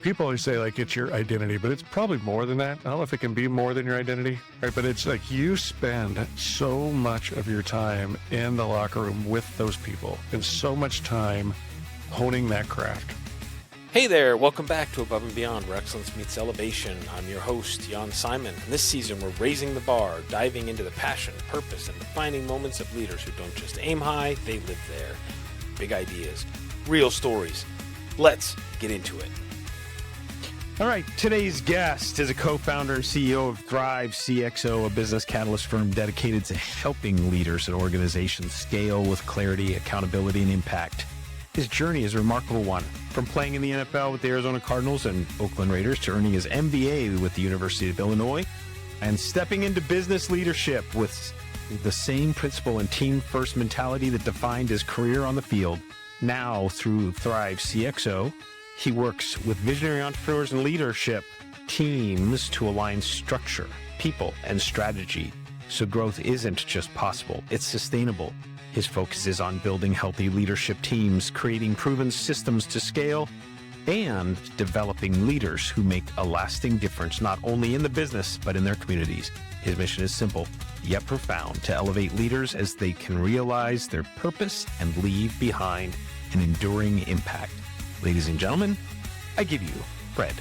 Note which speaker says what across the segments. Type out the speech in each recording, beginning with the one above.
Speaker 1: People always say like it's your identity, but it's probably more than that. I don't know if it can be more than your identity, right? But it's like you spend so much of your time in the locker room with those people and so much time honing that craft.
Speaker 2: Hey there, welcome back to Above and Beyond, where excellence meets elevation. I'm your host, Jan Simon. And this season, we're raising the bar, diving into the passion, purpose, and defining moments of leaders who don't just aim high, they live there. Big ideas, real stories. Let's get into it.
Speaker 3: All right, today's guest is a co-founder and CEO of Thrive CXO, a business catalyst firm dedicated to helping leaders and organizations scale with clarity, accountability, and impact. His journey is a remarkable one, from playing in the NFL with the Arizona Cardinals and Oakland Raiders to earning his MBA with the University of Illinois and stepping into business leadership with the same principle and team-first mentality that defined his career on the field. Now, through Thrive CXO, he works with visionary entrepreneurs and leadership teams to align structure, people, and strategy. So growth isn't just possible, it's sustainable. His focus is on building healthy leadership teams, creating proven systems to scale, and developing leaders who make a lasting difference, not only in the business, but in their communities. His mission is simple, yet profound, to elevate leaders as they can realize their purpose and leave behind an enduring impact. Ladies and gentlemen, I give you Fred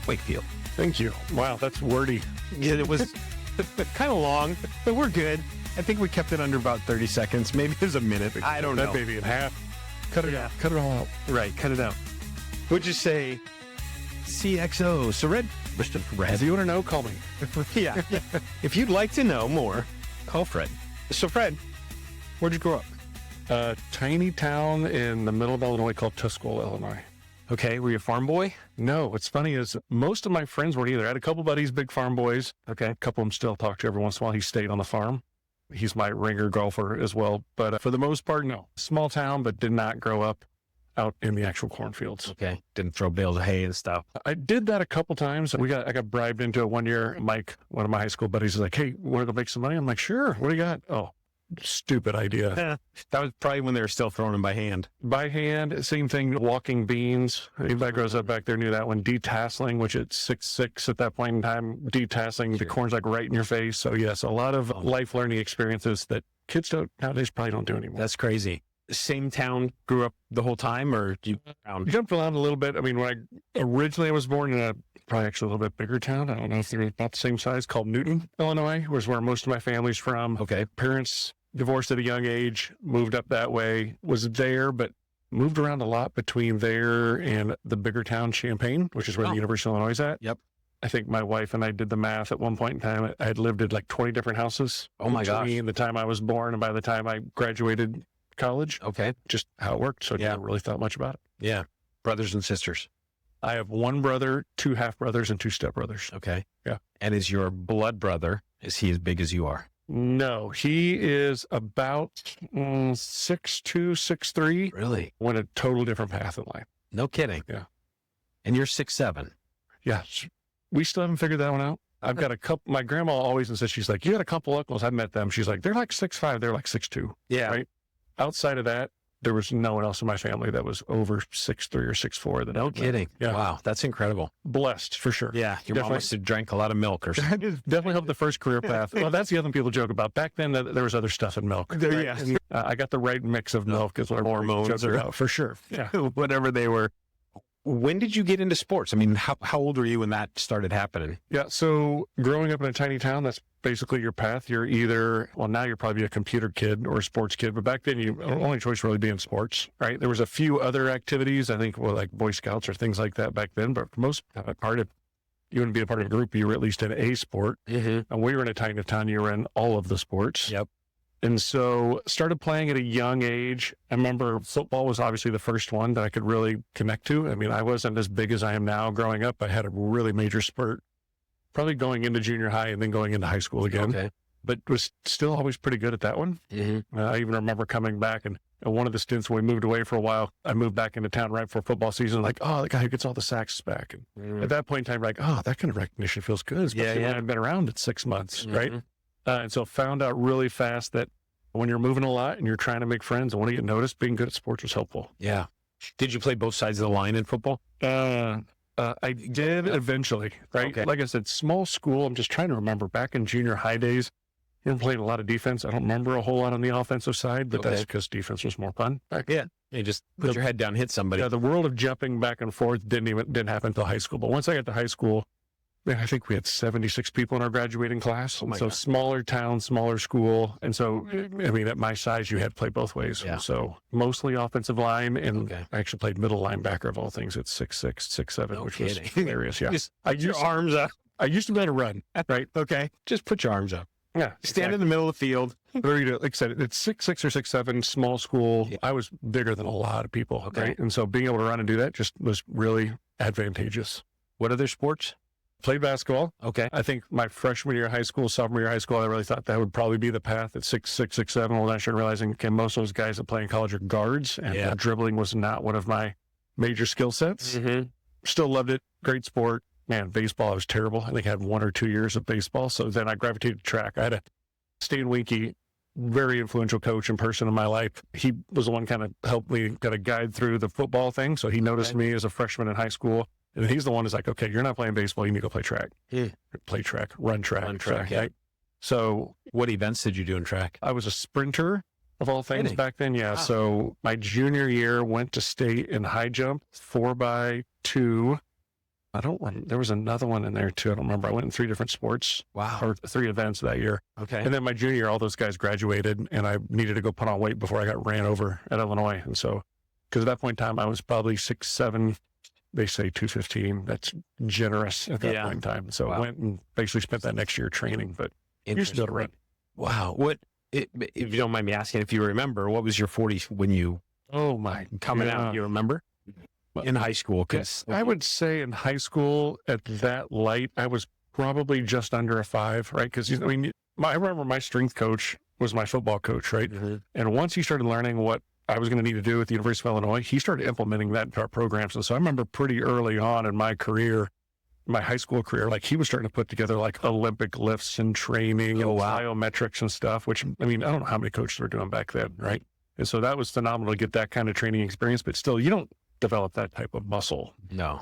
Speaker 3: Wakefield.
Speaker 1: Thank you. Wow, that's wordy.
Speaker 3: Yeah, it was kind of long, but we're good. I think we kept it under about 30 seconds. Maybe there's a minute. I don't know.
Speaker 1: That baby in half. Cut it out. Cut it all out.
Speaker 3: Right, cut it out. Would you say CXO? So Red.
Speaker 1: If you want to know, call me.
Speaker 3: Yeah. If you'd like to know more, call Fred. So Fred, where'd you grow up?
Speaker 1: A tiny town in the middle of Illinois called Tuscola, Illinois.
Speaker 3: Okay, were you a farm boy?
Speaker 1: No, what's funny is most of my friends weren't either. I had a couple buddies, big farm boys.
Speaker 3: Okay.
Speaker 1: A couple of them still talk to every once in a while. He stayed on the farm. He's my ringer golfer as well. But for the most part, no. Small town, but did not grow up out in the actual cornfields.
Speaker 3: Okay. Didn't throw bales of hay and stuff.
Speaker 1: I did that a couple times. I got bribed into it one year. Mike, one of my high school buddies, is like, hey, want to go make some money? I'm like, sure. What do you got? Oh, stupid idea.
Speaker 3: That was probably when they were still throwing them by hand.
Speaker 1: By hand, same thing, walking beans. Anybody grows up back there knew that one. Detasseling, which at 6'6" at that point in time, detasseling, the corn's like right in your face. So yes, a lot of life learning experiences that kids nowadays probably don't do anymore.
Speaker 3: That's crazy. Same town, grew up the whole time, or you
Speaker 1: jumped around a little bit. I mean, when I was born in a probably actually a little bit bigger town. I don't know if they're about the same size, called Newton, Illinois, was where most of my family's from.
Speaker 3: Okay.
Speaker 1: Parents divorced at a young age, moved up that way, was there, but moved around a lot between there and the bigger town, Champaign, which is where the University of Illinois is at.
Speaker 3: Yep.
Speaker 1: I think my wife and I did the math at one point in time. I had lived in like 20 different houses.
Speaker 3: Oh my gosh.
Speaker 1: Between the time I was born and by the time I graduated college.
Speaker 3: Okay.
Speaker 1: Just how it worked. So I never really thought much about it.
Speaker 3: Yeah. Brothers and sisters.
Speaker 1: I have one brother, 2 half brothers, and 2 stepbrothers.
Speaker 3: Okay.
Speaker 1: Yeah.
Speaker 3: And is your blood brother, is he as big as you are?
Speaker 1: No, he is about 6'2", 6'3".
Speaker 3: Really?
Speaker 1: Went a total different path in life.
Speaker 3: No kidding.
Speaker 1: Yeah.
Speaker 3: And you're 6'7".
Speaker 1: Yeah. We still haven't figured that one out. I've got a couple, my grandma always says, she's like, you got a couple uncles. I met them. She's like, they're like 6'5", they're like 6'2".
Speaker 3: Yeah.
Speaker 1: Right. Outside of that, there was no one else in my family that was over 6'3" or 6'4".
Speaker 3: No kidding.
Speaker 1: Yeah.
Speaker 3: Wow. That's incredible.
Speaker 1: Blessed for sure.
Speaker 3: Yeah. Your mom must have drank a lot of milk or something.
Speaker 1: Definitely helped the first career path. Well, that's the other thing people joke about. Back then, there was other stuff in milk. Right?
Speaker 3: Yeah.
Speaker 1: And, I got the right mix of milk is what
Speaker 3: hormones or
Speaker 1: about, for sure. Yeah.
Speaker 3: Whatever they were. When did you get into sports? I mean, how old were you when that started happening?
Speaker 1: Yeah. So growing up in a tiny town, that's basically your path. You're either, well, now you're probably a computer kid or a sports kid, but back then your only choice really being sports, right? There was a few other activities, I think, well, like Boy Scouts or things like that back then, but for most part of, you wouldn't be a part of a group, you were at least in a sport.
Speaker 3: Mm-hmm.
Speaker 1: And we were in a tiny town, you were in all of the sports.
Speaker 3: Yep.
Speaker 1: And so started playing at a young age. I remember football was obviously the first one that I could really connect to. I mean, I wasn't as big as I am now growing up. I had a really major spurt, probably going into junior high and then going into high school again.
Speaker 3: Okay.
Speaker 1: But was still always pretty good at that one.
Speaker 3: Mm-hmm.
Speaker 1: I even remember coming back and one of the stints when we moved away for a while, I moved back into town right before football season. Like, the guy who gets all the sacks is back. And at that point in time, like, that kind of recognition feels good. Especially when I've been around it 6 months, right? And so found out really fast that when you're moving a lot and you're trying to make friends and want to get noticed, being good at sports was helpful.
Speaker 3: Yeah. Did you play both sides of the line in football?
Speaker 1: I did eventually, right?
Speaker 3: Okay.
Speaker 1: Like I said, small school. I'm just trying to remember back in junior high days, you played a lot of defense. I don't remember a whole lot on the offensive side, but that's because defense was more fun.
Speaker 3: Yeah. You just put your head down, hit somebody.
Speaker 1: Yeah, the world of jumping back and forth didn't happen until high school. But once I got to high school, man, I think we had 76 people in our graduating class.
Speaker 3: Oh my
Speaker 1: so
Speaker 3: God.
Speaker 1: smaller town, smaller school. And so, I mean, at my size, you had to play both ways.
Speaker 3: Yeah.
Speaker 1: So mostly offensive line. And I actually played middle linebacker of all things at 6'6", 6'7", which was hilarious. Yeah.
Speaker 3: Just put your arms up.
Speaker 1: I used to be able to run, right?
Speaker 3: Okay. Just put your arms up.
Speaker 1: Yeah.
Speaker 3: Stand in the middle of the field.
Speaker 1: Like I said, it's 6'6" or 6'7", small school.
Speaker 3: Yeah.
Speaker 1: I was bigger than a lot of people.
Speaker 3: Okay.
Speaker 1: Right? And so being able to run and do that just was really advantageous.
Speaker 3: What other sports?
Speaker 1: Played basketball.
Speaker 3: Okay.
Speaker 1: I think my freshman year of high school, sophomore year of high school, I really thought that would probably be the path at 6'6", 6'7". Well, then I started realizing, okay, most of those guys that play in college are guards, and dribbling was not one of my major skill sets.
Speaker 3: Mm-hmm.
Speaker 1: Still loved it. Great sport. Man, baseball, I was terrible. I think I had 1 or 2 years of baseball. So then I gravitated to track. I had a Stan Winky, very influential coach and person in my life. He was the one kind of helped me kind of guide through the football thing. So he noticed me as a freshman in high school. And he's the one who's like, okay, you're not playing baseball. You need to go play track. Play track, run track.
Speaker 3: Yeah.
Speaker 1: Right? So
Speaker 3: what events did you do in track?
Speaker 1: I was a sprinter of all things
Speaker 3: Really?
Speaker 1: back then. Yeah.
Speaker 3: Wow.
Speaker 1: So my junior year went to state in high jump, 4x2. There was another one in there too. I don't remember. I went in 3 different sports.
Speaker 3: Wow.
Speaker 1: Or 3 events that year.
Speaker 3: Okay.
Speaker 1: And then my junior year, all those guys graduated and I needed to go put on weight before I got ran over at Illinois. And so, because at that point in time, I was probably 6'7", they say 215. That's generous at that point in time. So I went and basically spent that next year training, but you used to be able to run.
Speaker 3: Wow. If you don't mind me asking, if you remember, what was your 40 when you coming out? You remember? In high school? Because
Speaker 1: I would say in high school at that light, I was probably just under a 5, right? Because, I mean, I remember my strength coach was my football coach, right?
Speaker 3: Mm-hmm.
Speaker 1: And once he started learning what I was going to need to do at the University of Illinois, he started implementing that into our programs. And so I remember pretty early on in my career, my high school career, like he was starting to put together like Olympic lifts and training and biometrics and stuff, which, I mean, I don't know how many coaches were doing back then, right? And so that was phenomenal to get that kind of training experience, but still, you don't develop that type of muscle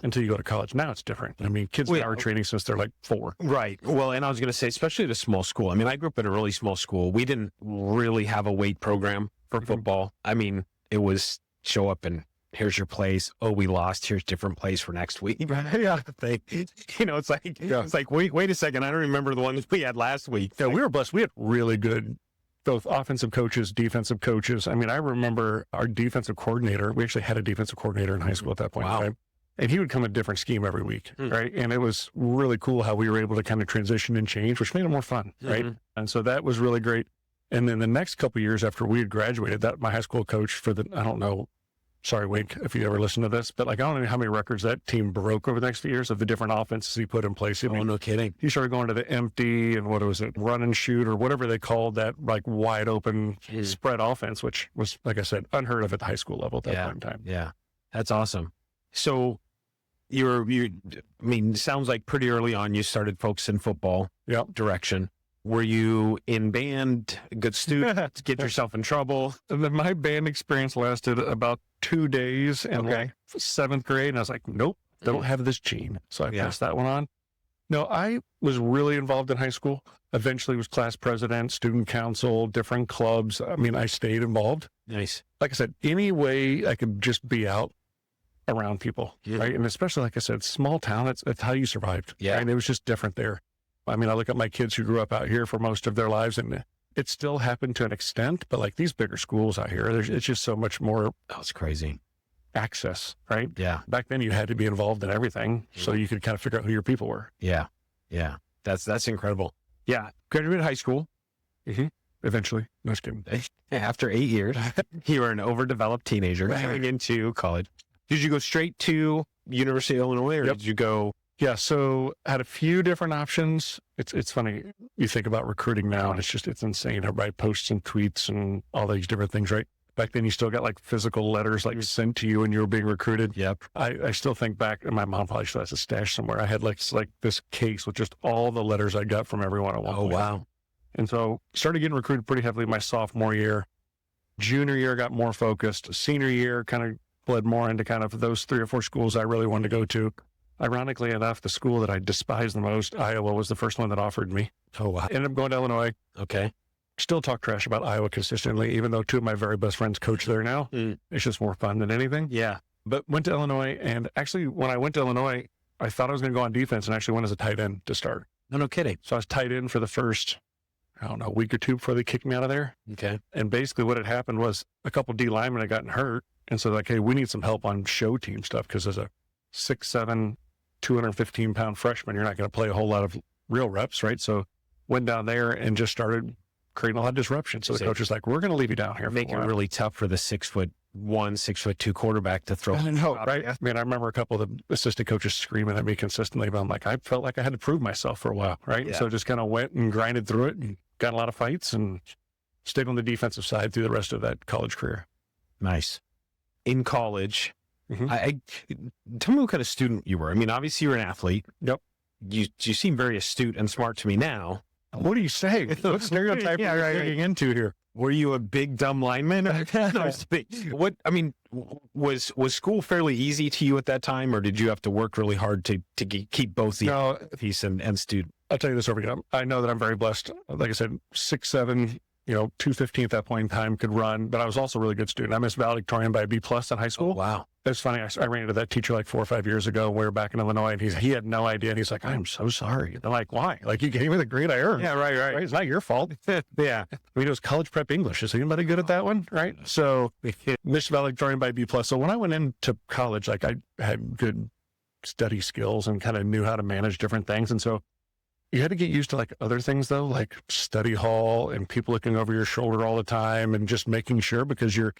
Speaker 1: until you go to college. Now it's different. I mean, kids now are training since they're like 4.
Speaker 3: Right. Well, and I was going to say, especially at a small school. I mean, I grew up at a really small school. We didn't really have a weight program for football. I mean, it was show up and here's your place. Oh, we lost. Here's different place for next week.
Speaker 1: Yeah.
Speaker 3: It's like, wait a second. I don't remember the one that we had last week.
Speaker 1: Yeah, we were blessed. We had really good, both offensive coaches, defensive coaches. I mean, I remember our defensive coordinator. We actually had a defensive coordinator in high school at that point in time. And he would come a different scheme every week, right? And it was really cool how we were able to kind of transition and change, which made it more fun, right? And so that was really great. And then the next couple of years after we had graduated, that my high school coach for I don't know, sorry, Wink, if you ever listen to this, but like, I don't know how many records that team broke over the next few years of the different offenses he put in place. I mean,
Speaker 3: no kidding.
Speaker 1: he started going to the empty and what was it, run and shoot or whatever they called that, like wide open spread offense, which was, like I said, unheard of at the high school level at that point in time.
Speaker 3: Yeah. That's awesome. So I mean, it sounds like pretty early on you started focusing football direction. Were you in band, a good student, get yourself in trouble?
Speaker 1: My band experience lasted about 2 days in like 7th grade. And I was like, nope, don't have this gene. So I passed that one on. No, I was really involved in high school. Eventually was class president, student council, different clubs. I mean, I stayed involved.
Speaker 3: Nice.
Speaker 1: Like I said, any way I could just be out around people, right? And especially, like I said, small town, it's how you survived.
Speaker 3: Yeah.
Speaker 1: Right? And it was just different there. I mean, I look at my kids who grew up out here for most of their lives, and it still happened to an extent, but like these bigger schools out here, it's just so much more.
Speaker 3: Oh, it's crazy.
Speaker 1: Access, right?
Speaker 3: Yeah.
Speaker 1: Back then you had to be involved in everything so you could kind of figure out who your people were.
Speaker 3: Yeah. Yeah. That's incredible. Yeah. Graduated high school.
Speaker 1: Eventually. No, just kidding.
Speaker 3: After 8 years, you were an overdeveloped teenager going into college. Did you go straight to University of Illinois or did you go?
Speaker 1: Yeah. So had a few different options. It's funny. You think about recruiting now and it's insane. Everybody posts and tweets and all these different things, right? Back then you still got like physical letters like sent to you when you were being recruited.
Speaker 3: Yep.
Speaker 1: I still think back, and my mom probably still has a stash somewhere. I had like this case with just all the letters I got from everyone at one point.
Speaker 3: Oh, wow.
Speaker 1: And so started getting recruited pretty heavily my sophomore year. Junior year got more focused. Senior year kind of bled more into kind of those 3 or 4 schools I really wanted to go to. ironically enough, the school that I despise the most, Iowa, was the first one that offered me.
Speaker 3: Oh, wow.
Speaker 1: Ended up going to Illinois.
Speaker 3: Okay.
Speaker 1: Still talk trash about Iowa consistently, even though two of my very best friends coach there now. It's just more fun than anything.
Speaker 3: Yeah.
Speaker 1: But went to Illinois, and actually, when I went to Illinois, I thought I was going to go on defense and actually went as a tight end to start.
Speaker 3: No kidding.
Speaker 1: So I was tight end for the first, I don't know, week or two before they kicked me out of there.
Speaker 3: Okay.
Speaker 1: And basically what had happened was a couple D linemen had gotten hurt. And so like, hey, we need some help on show team stuff because as a 6'7", 215-pound freshman, you're not going to play a whole lot of real reps, right? So went down there and just started creating a lot of disruption. So the coach was like, we're going to leave you down here.
Speaker 3: Make it really tough for the 6'1", 6'2" quarterback to throw.
Speaker 1: I know, right? I mean, I remember a couple of the assistant coaches screaming at me consistently, but I'm like, I felt like I had to prove myself for a while, right?
Speaker 3: Yeah.
Speaker 1: So just kind of went and grinded through it and got a lot of fights and stayed on the defensive side through the rest of that college career.
Speaker 3: Nice. In college,
Speaker 1: Mm-hmm.
Speaker 3: Tell me what kind of student you were. I mean, obviously you're an athlete.
Speaker 1: Yep.
Speaker 3: You seem very astute and smart to me now.
Speaker 1: What are you saying? What stereotype are you digging into here?
Speaker 3: Were you a big dumb lineman? What I mean, was school fairly easy to you at that time, or did you have to work really hard to keep both the piece and student?
Speaker 1: I'll tell you this over again. I know that I'm very blessed. Like I said, 6'7", 215 at that point in time, could run, but I was also a really good student. I missed valedictorian by a B+ in high school.
Speaker 3: Oh, wow.
Speaker 1: It's funny. I ran into that teacher like 4 or 5 years ago. We were back in Illinois, and he had no idea. And he's like, I'm so sorry. And I'm like, why? Like, you gave me the grade I earned.
Speaker 3: Yeah, right.
Speaker 1: It's not your fault.
Speaker 3: Yeah.
Speaker 1: I mean, it was college prep English. Is anybody good at that one? Right. So missed valedictorian by B+. So when I went into college, like I had good study skills and kind of knew how to manage different things. And so you had to get used to like other things though, like study hall and people looking over your shoulder all the time and just making sure because you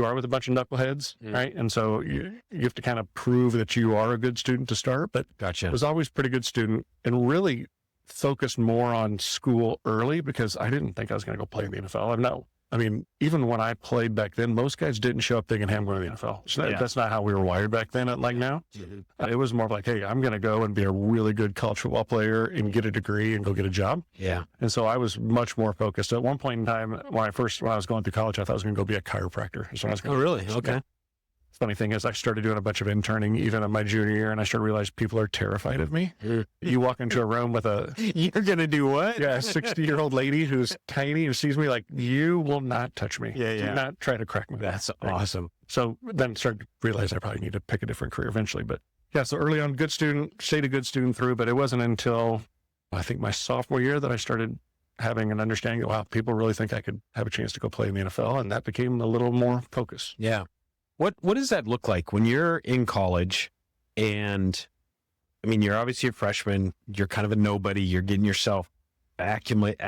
Speaker 1: are with a bunch of knuckleheads, right? And so you have to kind of prove that you are a good student to start, but
Speaker 3: Gotcha.
Speaker 1: I was always a pretty good student and really focused more on school early because I didn't think I was going to go play in the NFL. I mean, even when I played back then, most guys didn't show up thinking, hey, I'm going to the NFL. So that's not how we were wired back then, like now. It was more like, hey, I'm going to go and be a really good college football player and get a degree and go get a job.
Speaker 3: Yeah.
Speaker 1: And so I was much more focused. At one point in time, when I was going through college, I thought I was going to go be a chiropractor. So I was going
Speaker 3: really? Okay.
Speaker 1: Yeah. Funny thing is I started doing a bunch of interning even in my junior year, and I started to realize people are terrified of me. You walk into a room with
Speaker 3: you're going to do what?
Speaker 1: a 60-year-old lady who's tiny and sees me like, you will not touch me. Do not try to crack me.
Speaker 3: That's awesome.
Speaker 1: So then started to realize I probably need to pick a different career eventually. But yeah, so early on, good student, stayed a good student through, but it wasn't until I think my sophomore year that I started having an understanding that, wow, people really think I could have a chance to go play in the NFL. And that became a little more focus.
Speaker 3: Yeah. What does that look like when you're in college and, I mean, you're obviously a freshman, you're kind of a nobody, you're getting yourself acclimated.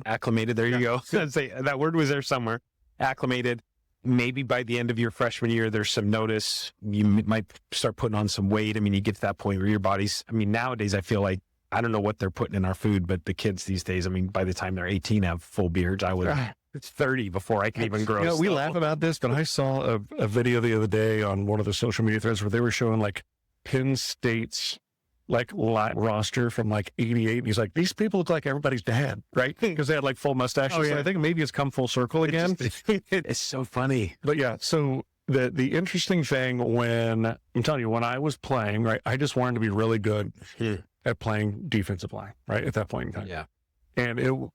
Speaker 3: There you go. Say, that word was there somewhere. Acclimated. Maybe by the end of your freshman year, there's some notice. You might start putting on some weight. I mean, you get to that point where your body's, I mean, nowadays I feel like, I don't know what they're putting in our food, but the kids these days, I mean, by the time they're 18, have full beards. It's 30 before I can even grow.
Speaker 1: We laugh about this, but I saw a video the other day on one of the social media threads where they were showing like Penn State's like roster from like 88. And he's like, these people look like everybody's dad, right? Because they had like full mustaches. Oh, yeah. So I think maybe it's come full circle again.
Speaker 3: It's so funny.
Speaker 1: But yeah, so the interesting thing when, I'm telling you, when I was playing, right, I just wanted to be really good at playing defensive line, right, at that point in time.
Speaker 3: Yeah.
Speaker 1: And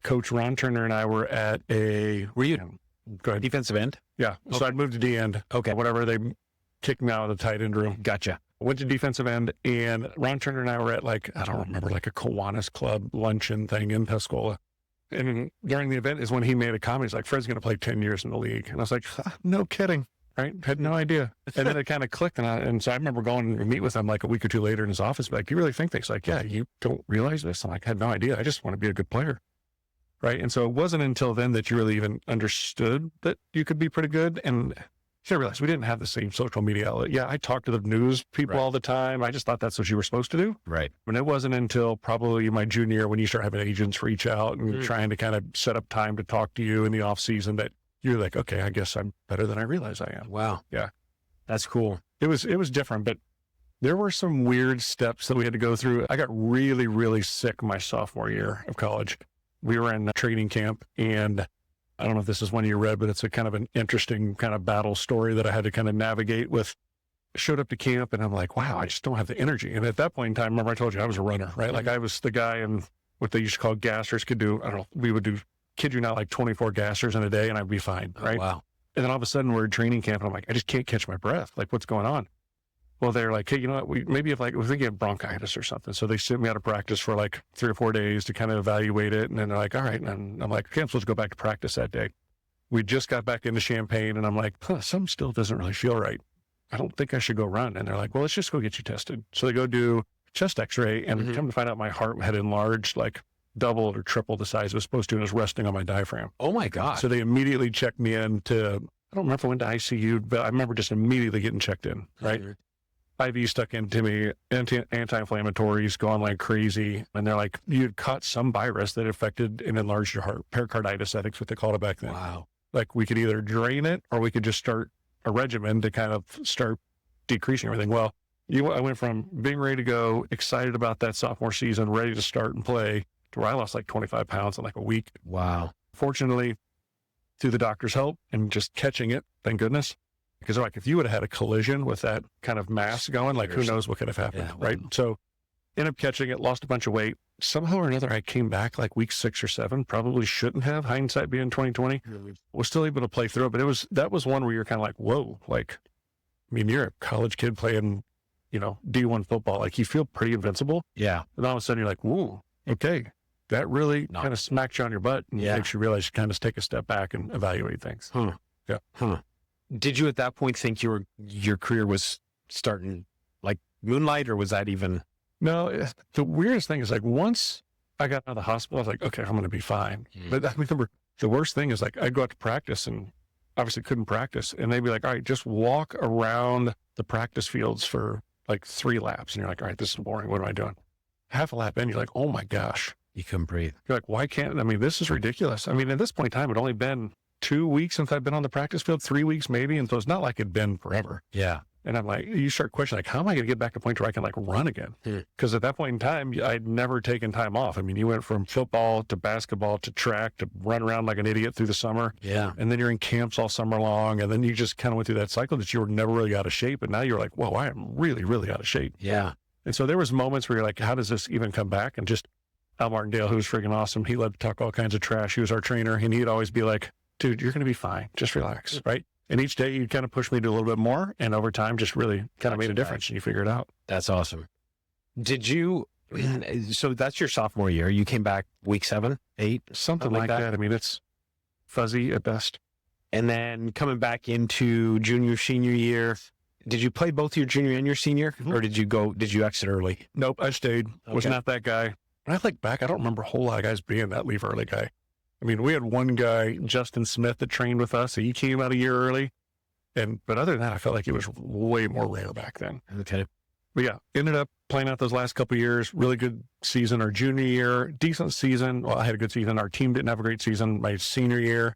Speaker 1: Coach Ron Turner and I were at
Speaker 3: were you
Speaker 1: go ahead.
Speaker 3: defensive end?
Speaker 1: Yeah. Okay. So I'd moved to D end.
Speaker 3: Okay.
Speaker 1: Whatever, they kicked me out of the tight end room.
Speaker 3: Gotcha.
Speaker 1: Went to defensive end, and Ron Turner and I were at like, I don't remember, like a Kiwanis Club luncheon thing in Tuscola. And during the event is when he made a comment. He's like, Fred's going to play 10 years in the league. And I was like, no kidding. Right? Had no idea. And then it kind of clicked. And so I remember going to meet with him like a week or two later in his office. Like, you really think this? Like, yeah, you don't realize this. I'm like, I had no idea. I just want to be a good player. Right. And so it wasn't until then that you really even understood that you could be pretty good. And you realize we didn't have the same social media outlet. Yeah, I talked to the news people all the time. I just thought that's what you were supposed to do.
Speaker 3: Right.
Speaker 1: And it wasn't until probably my junior year when you start having agents reach out and trying to kind of set up time to talk to you in the off season that you're like, okay, I guess I'm better than I realize I am.
Speaker 3: Wow.
Speaker 1: Yeah.
Speaker 3: That's cool.
Speaker 1: It was different, but there were some weird steps that we had to go through. I got really, really sick my sophomore year of college. We were in training camp, and I don't know if this is one you read, but it's a kind of an interesting kind of battle story that I had to kind of navigate with. showed up to camp and I'm like, wow, I just don't have the energy. And at that point in time, remember I told you I was a runner, right? Like I was the guy in what they used to call gassers could do. I don't know. We would do, kid you not, like 24 gassers in a day and I'd be fine, right?
Speaker 2: Oh, wow.
Speaker 1: And then all of a sudden we're at training camp and I'm like, I just can't catch my breath. Like what's going on? Well, they're like, hey, you know what? We were thinking of bronchitis or something. So they sent me out of practice for like 3 or 4 days to kind of evaluate it. And then they're like, all right. And I'm like, okay, I'm supposed to go back to practice that day. We just got back into Champaign and I'm like, something still doesn't really feel right. I don't think I should go run. And they're like, well, let's just go get you tested. So they go do chest x-ray and come to find out my heart had enlarged like double or triple the size it was supposed to and was resting on my diaphragm.
Speaker 2: Oh my God.
Speaker 1: So they immediately checked me in to, I don't remember if I went to ICU, but I remember just immediately getting checked in, right? IV stuck into me, anti-inflammatories, going like crazy. And they're like, you had caught some virus that affected and enlarged your heart. Pericarditis, I think is what they called it back then.
Speaker 2: Wow.
Speaker 1: Like we could either drain it or we could just start a regimen to kind of start decreasing everything. Well, I went from being ready to go, excited about that sophomore season, ready to start and play, to where I lost like 25 pounds in like a week.
Speaker 2: Wow.
Speaker 1: Fortunately, through the doctor's help and just catching it, thank goodness. Because like if you would have had a collision with that kind of mass going, like who knows what could have happened, right? So ended up catching it, lost a bunch of weight. Somehow or another, I came back like week 6 or 7, probably shouldn't have, hindsight being 2020. Was still able to play through it, but that was one where you're kind of like, whoa, like, I mean, you're a college kid playing, D1 football. Like you feel pretty invincible.
Speaker 2: Yeah.
Speaker 1: And all of a sudden you're like, whoa, okay. That really kind of smacked you on your butt and makes you realize you kind of take a step back and evaluate things.
Speaker 3: Did you at that point think your career was starting like moonlight, or was that even?
Speaker 1: No, the weirdest thing is like once I got out of the hospital, I was like, okay, I'm going to be fine. But I remember the worst thing is like I'd go out to practice and obviously couldn't practice. And they'd be like, all right, just walk around the practice fields for like 3 laps. And you're like, all right, this is boring. What am I doing? Half a lap in, you're like, oh my gosh.
Speaker 3: You couldn't breathe.
Speaker 1: You're like, why can't, I mean, this is ridiculous. I mean, at this point in time, it'd only been 2 weeks since I've been on the practice field, 3 weeks maybe. And so it's not like it'd been forever.
Speaker 3: Yeah.
Speaker 1: And I'm like, you start questioning, like, how am I going to get back to a point where I can like run again? Because at that point in time, I'd never taken time off. I mean, you went from football to basketball to track to run around like an idiot through the summer.
Speaker 3: Yeah.
Speaker 1: And then you're in camps all summer long. And then you just kind of went through that cycle that you were never really out of shape. And now you're like, whoa, I am really, really out of shape.
Speaker 3: Yeah.
Speaker 1: And so there was moments where you're like, how does this even come back? And just Al Martindale, who was freaking awesome, he loved to talk all kinds of trash. He was our trainer. And he'd always be like, dude, you're going to be fine. Just relax, right? And each day you'd kind of push me to do a little bit more. And over time, just really kind of made a difference and you figure it out.
Speaker 3: That's awesome. Did you, so that's your sophomore year. You came back week 7, 8?
Speaker 1: Something like that. I mean, it's fuzzy at best.
Speaker 3: And then coming back into junior, senior year, did you play both your junior and your senior? Or did you exit early?
Speaker 1: Nope, I stayed. Was not that guy. When I look back, I don't remember a whole lot of guys being that leave early guy. I mean, we had one guy, Justin Smith, that trained with us. He came out a year early. But other than that, I felt like it was way more rare back then.
Speaker 3: Okay.
Speaker 1: But yeah, ended up playing out those last couple of years. Really good season. Our junior year, decent season. Well, I had a good season. Our team didn't have a great season. My senior year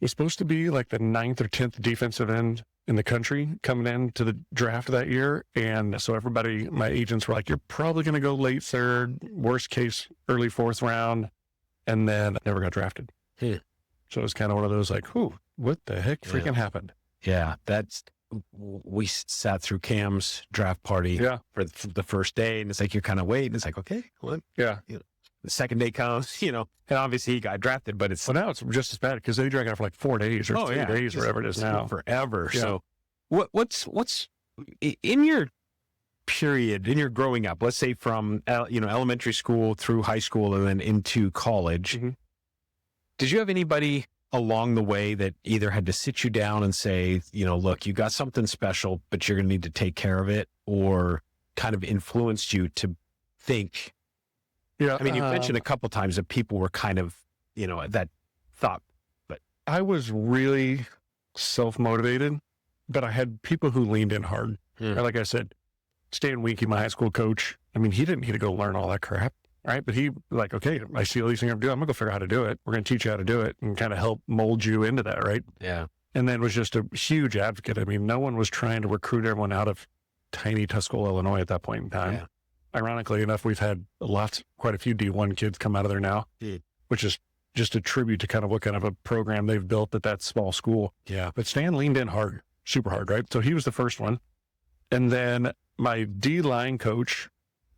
Speaker 1: was supposed to be like the 9th or 10th defensive end in the country coming into the draft that year. And so everybody, my agents were like, you're probably going to go late 3rd, worst case, early 4th round. And then I never got drafted. So it was kind of one of those like, whew, what the heck freaking happened?
Speaker 3: Yeah, we sat through Cam's draft party for the first day, and it's like, you're kind of waiting. It's like, okay, well, the second day comes, and obviously he got drafted, but now it's just as bad because they drag out for like 4 days or 3 days or whatever it is now. Forever. Yeah. So what's in your period, in your growing up, let's say from, elementary school through high school and then into college, did you have anybody along the way that either had to sit you down and say, look, you got something special, but you're going to need to take care of it, or kind of influenced you to think? Yeah. I mean, you mentioned a couple times that people were kind of, that thought, but
Speaker 1: I was really self-motivated, but I had people who leaned in hard. Like I said, Stan Winky, my high school coach, I mean, he didn't need to go learn all that crap. Right. But he like, okay, I see all these things I'm doing. I'm going to go figure out how to do it. We're going to teach you how to do it and kind of help mold you into that. Right.
Speaker 3: Yeah.
Speaker 1: And then was just a huge advocate. I mean, no one was trying to recruit everyone out of tiny Tuscola, Illinois at that point in time. Yeah. Ironically enough, we've had quite a few D1 kids come out of there now, which is just a tribute to kind of what kind of a program they've built at that small school.
Speaker 3: Yeah.
Speaker 1: But Stan leaned in hard, super hard. Right. So he was the first one. And then my D-line coach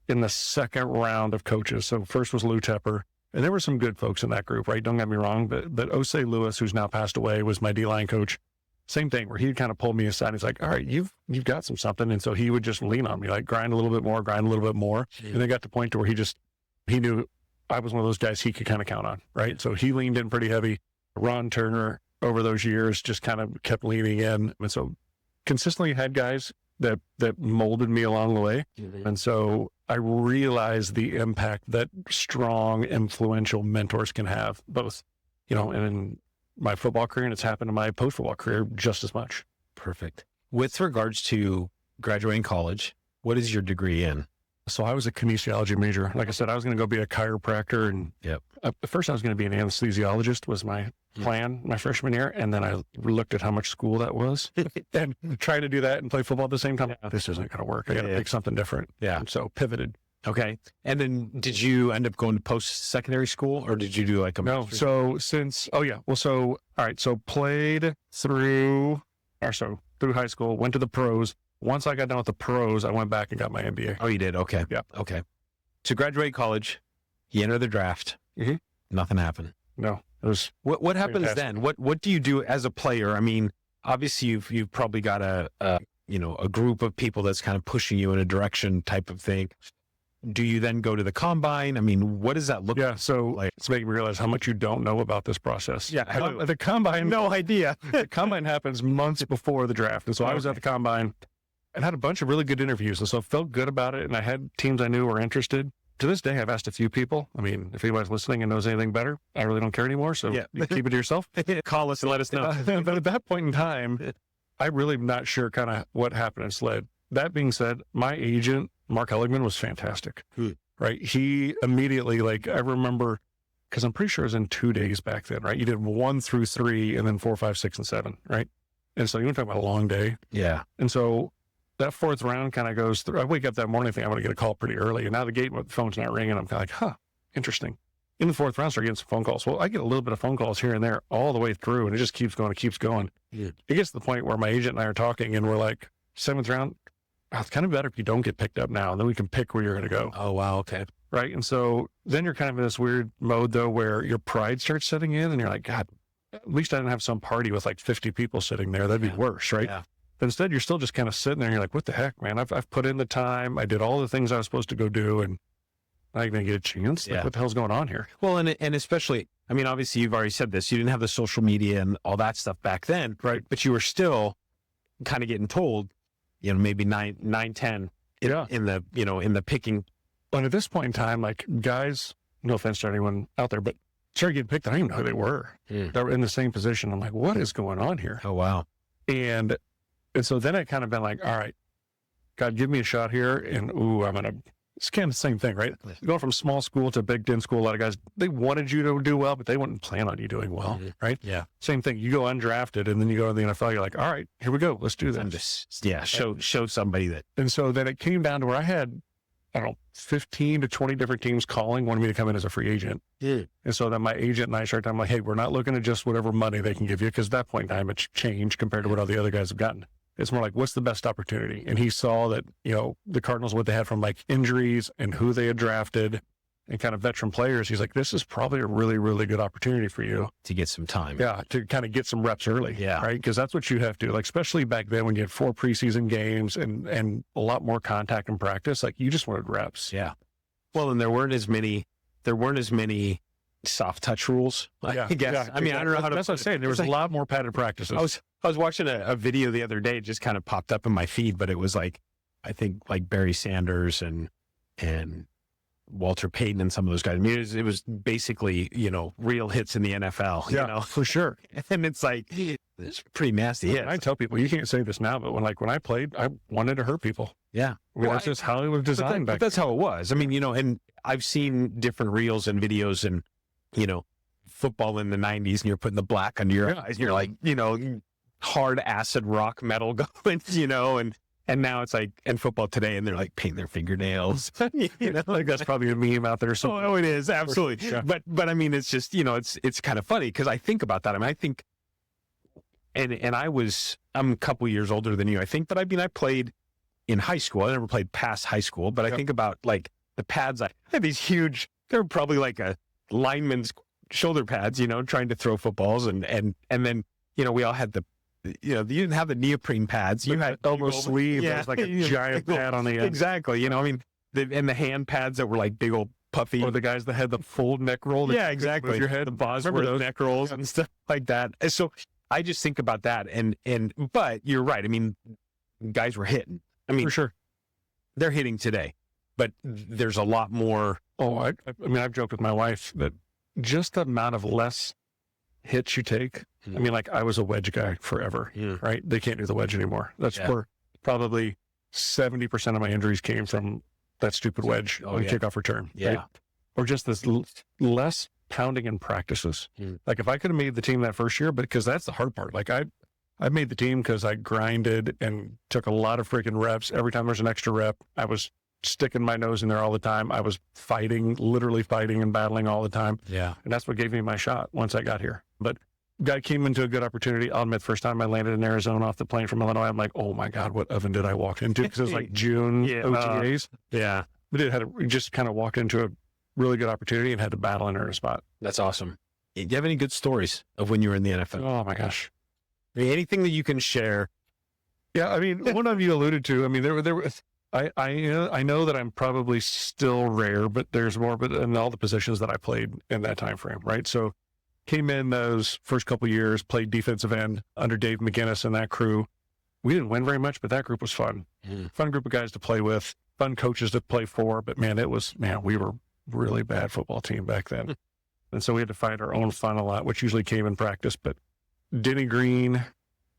Speaker 1: in the second round of coaches. So first was Lou Tepper, and there were some good folks in that group, right? Don't get me wrong, but Osei Lewis, who's now passed away, was my D-line coach. Same thing, where he'd kind of pull me aside. He's like, all right, you've got something. And so he would just lean on me, like grind a little bit more. And it got to the point to where he knew I was one of those guys he could kind of count on, right? So he leaned in pretty heavy. Ron Turner over those years just kind of kept leaning in. And so consistently had guys that molded me along the way. And so I realized the impact that strong, influential mentors can have, both, and in my football career, and it's happened in my post-football career just as much.
Speaker 3: Perfect. With regards to graduating college, what is your degree in?
Speaker 1: So I was a kinesiology major. Like I said, I was going to go be a chiropractor. And at first I was going to be an anesthesiologist was my plan my freshman year. And then I looked at how much school that was and tried to do that and play football at the same time. This isn't going to work. I got to pick something different.
Speaker 3: Yeah.
Speaker 1: And so pivoted.
Speaker 3: Okay. And then did you end up going to post-secondary school, or did you do like a master's?
Speaker 1: No. So played through high school, went to the pros. Once I got done with the pros, I went back and got my MBA.
Speaker 3: Oh, you did? Okay.
Speaker 1: Yeah.
Speaker 3: Okay. To graduate college, you enter the draft.
Speaker 1: Mm-hmm.
Speaker 3: Nothing happened.
Speaker 1: No. It was
Speaker 3: what happens
Speaker 1: fantastic.
Speaker 3: then? What do you do as a player? I mean, obviously you've probably got a group of people that's kind of pushing you in a direction type of thing. Do you then go to the combine? I mean, what does that look like?
Speaker 1: Yeah, so it's making me realize how much you don't know about this process.
Speaker 3: Yeah,
Speaker 1: the combine.
Speaker 3: No idea.
Speaker 1: The combine happens months before the draft. And so I was at the combine and had a bunch of really good interviews. And so I felt good about it. And I had teams I knew were interested. To this day, I've asked a few people. I mean, if anybody's listening and knows anything better, I really don't care anymore. So you keep it to yourself.
Speaker 3: Call us and let us know.
Speaker 1: But at that point in time, I'm really not sure kind of what happened and slid. That being said, my agent, Mark Helligman, was fantastic, right? He immediately, I remember, because I'm pretty sure it was in 2 days back then, right? You did 1 through 3 and then 4, 5, 6, and 7, right? And so you want to talk about a long day.
Speaker 3: Yeah.
Speaker 1: And so that fourth round kind of goes through. I wake up that morning thinking I'm going to get a call pretty early. And now the phone's not ringing. I'm kind of like, interesting. In the fourth round, start getting some phone calls. Well, I get a little bit of phone calls here and there all the way through, and it just keeps going. It keeps going. Yeah. It gets to the point where my agent and I are talking, and we're like, 7th round, it's kind of better if you don't get picked up now, and then we can pick where you're going to go.
Speaker 3: Oh, wow. Okay.
Speaker 1: Right. And so then you're kind of in this weird mode, though, where your pride starts setting in, and you're like, God, at least I didn't have some party with 50 people sitting there. That'd be worse, right?
Speaker 3: Yeah.
Speaker 1: But instead, you're still just kind of sitting there, and you're like, what the heck, man? I've put in the time. I did all the things I was supposed to go do, and I'm not going to get a chance.
Speaker 3: Yeah.
Speaker 1: What the hell's going on here?
Speaker 3: Well, and especially, I mean, obviously, you've already said this. You didn't have the social media and all that stuff back then,
Speaker 1: right?
Speaker 3: But you were still kind of getting told, maybe 9, 10 in the picking.
Speaker 1: And at this point in time, guys, no offense to anyone out there, but started getting picked. I don't even know who they were. They were in the same position. I'm like, what is going on here?
Speaker 3: Oh, wow.
Speaker 1: And so then I kind of been like, all right, God, give me a shot here. And it's kind of the same thing, right? Going from small school to Big Ten school, a lot of guys, they wanted you to do well, but they wouldn't plan on you doing well, right?
Speaker 3: Yeah.
Speaker 1: Same thing. You go undrafted and then you go to the NFL, you're like, all right, here we go. Let's do this.
Speaker 3: Show somebody that.
Speaker 1: And so then it came down to where I had, 15 to 20 different teams calling, wanting me to come in as a free agent.
Speaker 3: Yeah.
Speaker 1: And so then my agent and I started talking like, hey, we're not looking at just whatever money they can give you, because at that point in time, it's changed compared to what all the other guys have gotten. It's more like, what's the best opportunity? And he saw that, the Cardinals, what they had from injuries and who they had drafted and kind of veteran players. He's like, this is probably a really, really good opportunity for you.
Speaker 3: To get some time.
Speaker 1: Yeah. To kind of get some reps early.
Speaker 3: Yeah.
Speaker 1: Right. Because that's what you have to do. Especially back then when you had 4 preseason games and a lot more contact and practice, you just wanted reps.
Speaker 3: Yeah. Well, and there weren't as many soft touch rules, I guess.
Speaker 1: Yeah,
Speaker 3: I mean, I don't know how to.
Speaker 1: That's what I'm saying. There was a lot more padded practices.
Speaker 3: I was watching a video the other day. It just kind of popped up in my feed, but it was I think Barry Sanders and Walter Payton and some of those guys. I mean, it was basically, real hits in the NFL,
Speaker 1: for sure.
Speaker 3: And it's it's pretty nasty. Yeah.
Speaker 1: I tell people, you can't say this now, but when I played, I wanted to hurt people.
Speaker 3: Yeah.
Speaker 1: That's just how it was designed back then.
Speaker 3: But that's how it was. I mean, and I've seen different reels and videos and, football in the 90s, and you're putting the black under your eyes, and you're like, hard acid rock metal going, and now it's and football today, and they're painting their fingernails.
Speaker 1: That's probably a meme out there. So
Speaker 3: it is, absolutely.
Speaker 1: Yeah.
Speaker 3: But I mean, it's just, it's kind of funny because I think about that. I mean, I think, and I'm a couple years older than you, I think, but I mean, I played in high school. I never played past high school, but I think about like the pads. I had these huge, they were probably like a lineman's shoulder pads, trying to throw footballs. And then, we all had you didn't have the neoprene pads. You had
Speaker 1: elbow sleeve.
Speaker 3: Yeah.
Speaker 1: It was like a giant pad on the end.
Speaker 3: Exactly. and the hand pads that were like big old puffy.
Speaker 1: Or the guys that had the full neck roll.
Speaker 3: Yeah, exactly.
Speaker 1: Your head.
Speaker 3: The Bosworth neck rolls and stuff like that. And so I just think about that. But you're right. I mean, guys were hitting. I mean,
Speaker 1: for sure.
Speaker 3: They're hitting today, but there's a lot more.
Speaker 1: Oh, I mean, I've joked with my wife that just the amount of less hits you take. I mean, like I was a wedge guy forever, right? They can't do the wedge anymore. That's where probably 70% of my injuries came from that stupid wedge on kickoff return.
Speaker 3: Yeah.
Speaker 1: Right? Or just this less pounding in practices. Like if I could have made the team that first year, but because that's the hard part. Like I made the team because I grinded and took a lot of freaking reps. Every time there's an extra rep, I was sticking my nose in there all the time. I was literally fighting and battling all the time.
Speaker 3: Yeah.
Speaker 1: And that's what gave me my shot once I got here. But guy came into a good opportunity. I'll admit, first time I landed in Arizona off the plane from Illinois, I'm like, oh my God, what oven did I walk into? Because it was like June OTAs. We just kind of walked into a really good opportunity and had to battle and earn a spot.
Speaker 2: That's awesome.
Speaker 3: Do you have any good stories of when you were in the NFL?
Speaker 1: Oh my gosh.
Speaker 3: I mean, anything that you can share?
Speaker 1: Yeah, I mean, one of you alluded to. I mean, there was. I know that I'm probably still rare, but there's more. But in all the positions that I played in that time frame, right? So, came in those first couple of years, played defensive end under Dave McGinnis and that crew. We didn't win very much, but that group was fun. Fun group of guys to play with, fun coaches to play for. But man, we were really bad football team back then, and so we had to find our own fun a lot, which usually came in practice. But Denny Green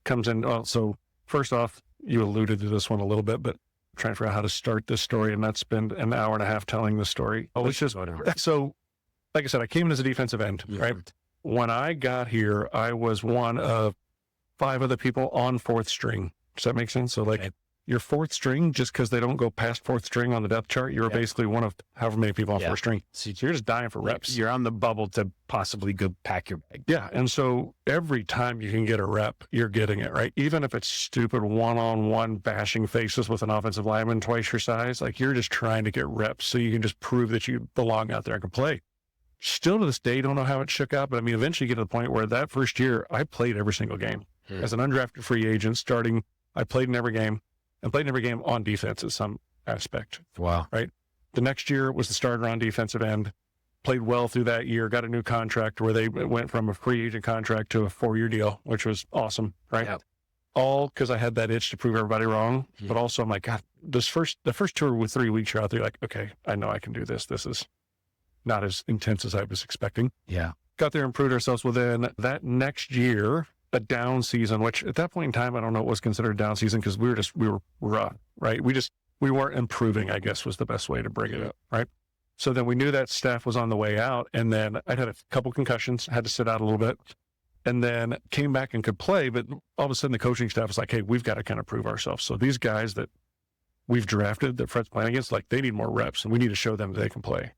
Speaker 1: comes in. Well, so first off, you alluded to this one a little bit, but I'm trying to figure out how to start this story and not spend an hour and a half telling the story.
Speaker 3: Oh, it's just
Speaker 1: so. Like I said, I came in as a defensive end, right? When I got here, I was one of 5 other people on 4th string. Does that make sense? So like your 4th string, just because they don't go past 4th string on the depth chart, you're basically one of however many people on 4th string. So you're just dying for reps.
Speaker 3: You're on the bubble to possibly go pack your bag.
Speaker 1: Yeah. And so every time you can get a rep, you're getting it, right? Even if it's stupid one-on-one bashing faces with an offensive lineman twice your size, like you're just trying to get reps so you can just prove that you belong out there and can play. Still to this day, don't know how it shook out, but I mean, eventually you get to the point where that first year, I played every single game. As an undrafted free agent starting, I played in every game and played in every game on defense at some aspect.
Speaker 3: Wow.
Speaker 1: Right. The next year was the starter on defensive end, played well through that year, got a new contract where they went from a free agent contract to a 4-year deal, which was awesome. Right.
Speaker 2: Yep.
Speaker 1: All because I had that itch to prove everybody wrong. But also I'm like, God, the first 2 or 3 weeks you're out there, like, okay, I know I can do this. This is not as intense as I was expecting.
Speaker 3: Yeah. Got
Speaker 1: there and proved ourselves within that next year, a down season, which at that point in time, I don't know what was considered a down season because we were rough, right? We weren't improving, I guess was the best way to bring it up, right? So then we knew that staff was on the way out. And then I'd had a couple concussions, had to sit out a little bit, and then came back and could play. But all of a sudden the coaching staff was like, hey, we've got to kind of prove ourselves. So these guys that we've drafted that Fred's playing against, like they need more reps and we need to show them that they can play.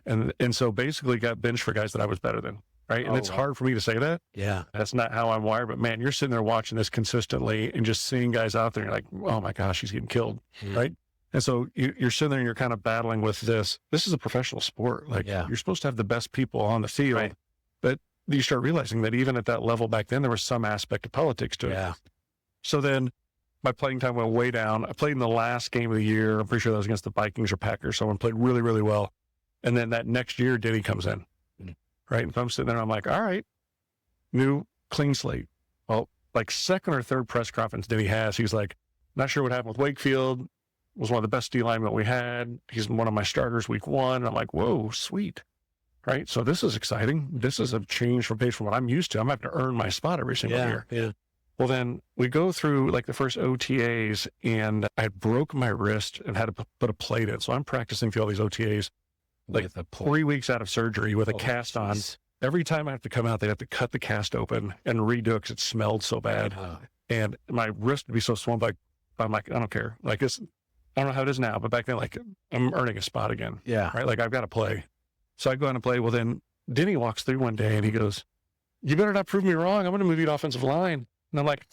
Speaker 1: And so basically got benched for guys that I was better than. Right. And it's hard for me to say that.
Speaker 3: Yeah.
Speaker 1: That's not how I'm wired. But man, you're sitting there watching this consistently and just seeing guys out there. And you're like, oh my gosh, he's getting killed. Right. And so you're sitting there and you're kind of battling with this. This is a professional sport. Like you're supposed to have the best people on the field. Right. But you start realizing that even at that level back then, there was some aspect of politics to it.
Speaker 3: Yeah.
Speaker 1: So then my playing time went way down. I played in the last game of the year. I'm pretty sure that was against the Vikings or Packers. So I played really, really well. And then that next year, Denny comes in. Right. And so I'm sitting there and I'm like, all right, new clean slate. Well, like second or third press conference Denny has, he's like, not sure what happened with Wakefield. Was one of the best D linemen we had. He's one of my starters week 1. And I'm like, whoa, sweet. Right. So this is exciting. This is a change from what I'm used to. I'm having to earn my spot every single year.
Speaker 3: Yeah.
Speaker 1: Well, then we go through like the first OTAs and I broke my wrist and had to put a plate in. So I'm practicing through all these OTAs, like 3 weeks out of surgery with a cast on. Every time I have to come out, they have to cut the cast open and redo it because it smelled so bad. And my wrist would be so swollen. Like, I'm like, I don't care. Like I don't know how it is now, but back then, like I'm earning a spot again.
Speaker 3: Yeah.
Speaker 1: Right. Like I've got to play. So I go out and play. Well, then Denny walks through one day and he goes, you better not prove me wrong. I'm going to move you to offensive line. And I'm like,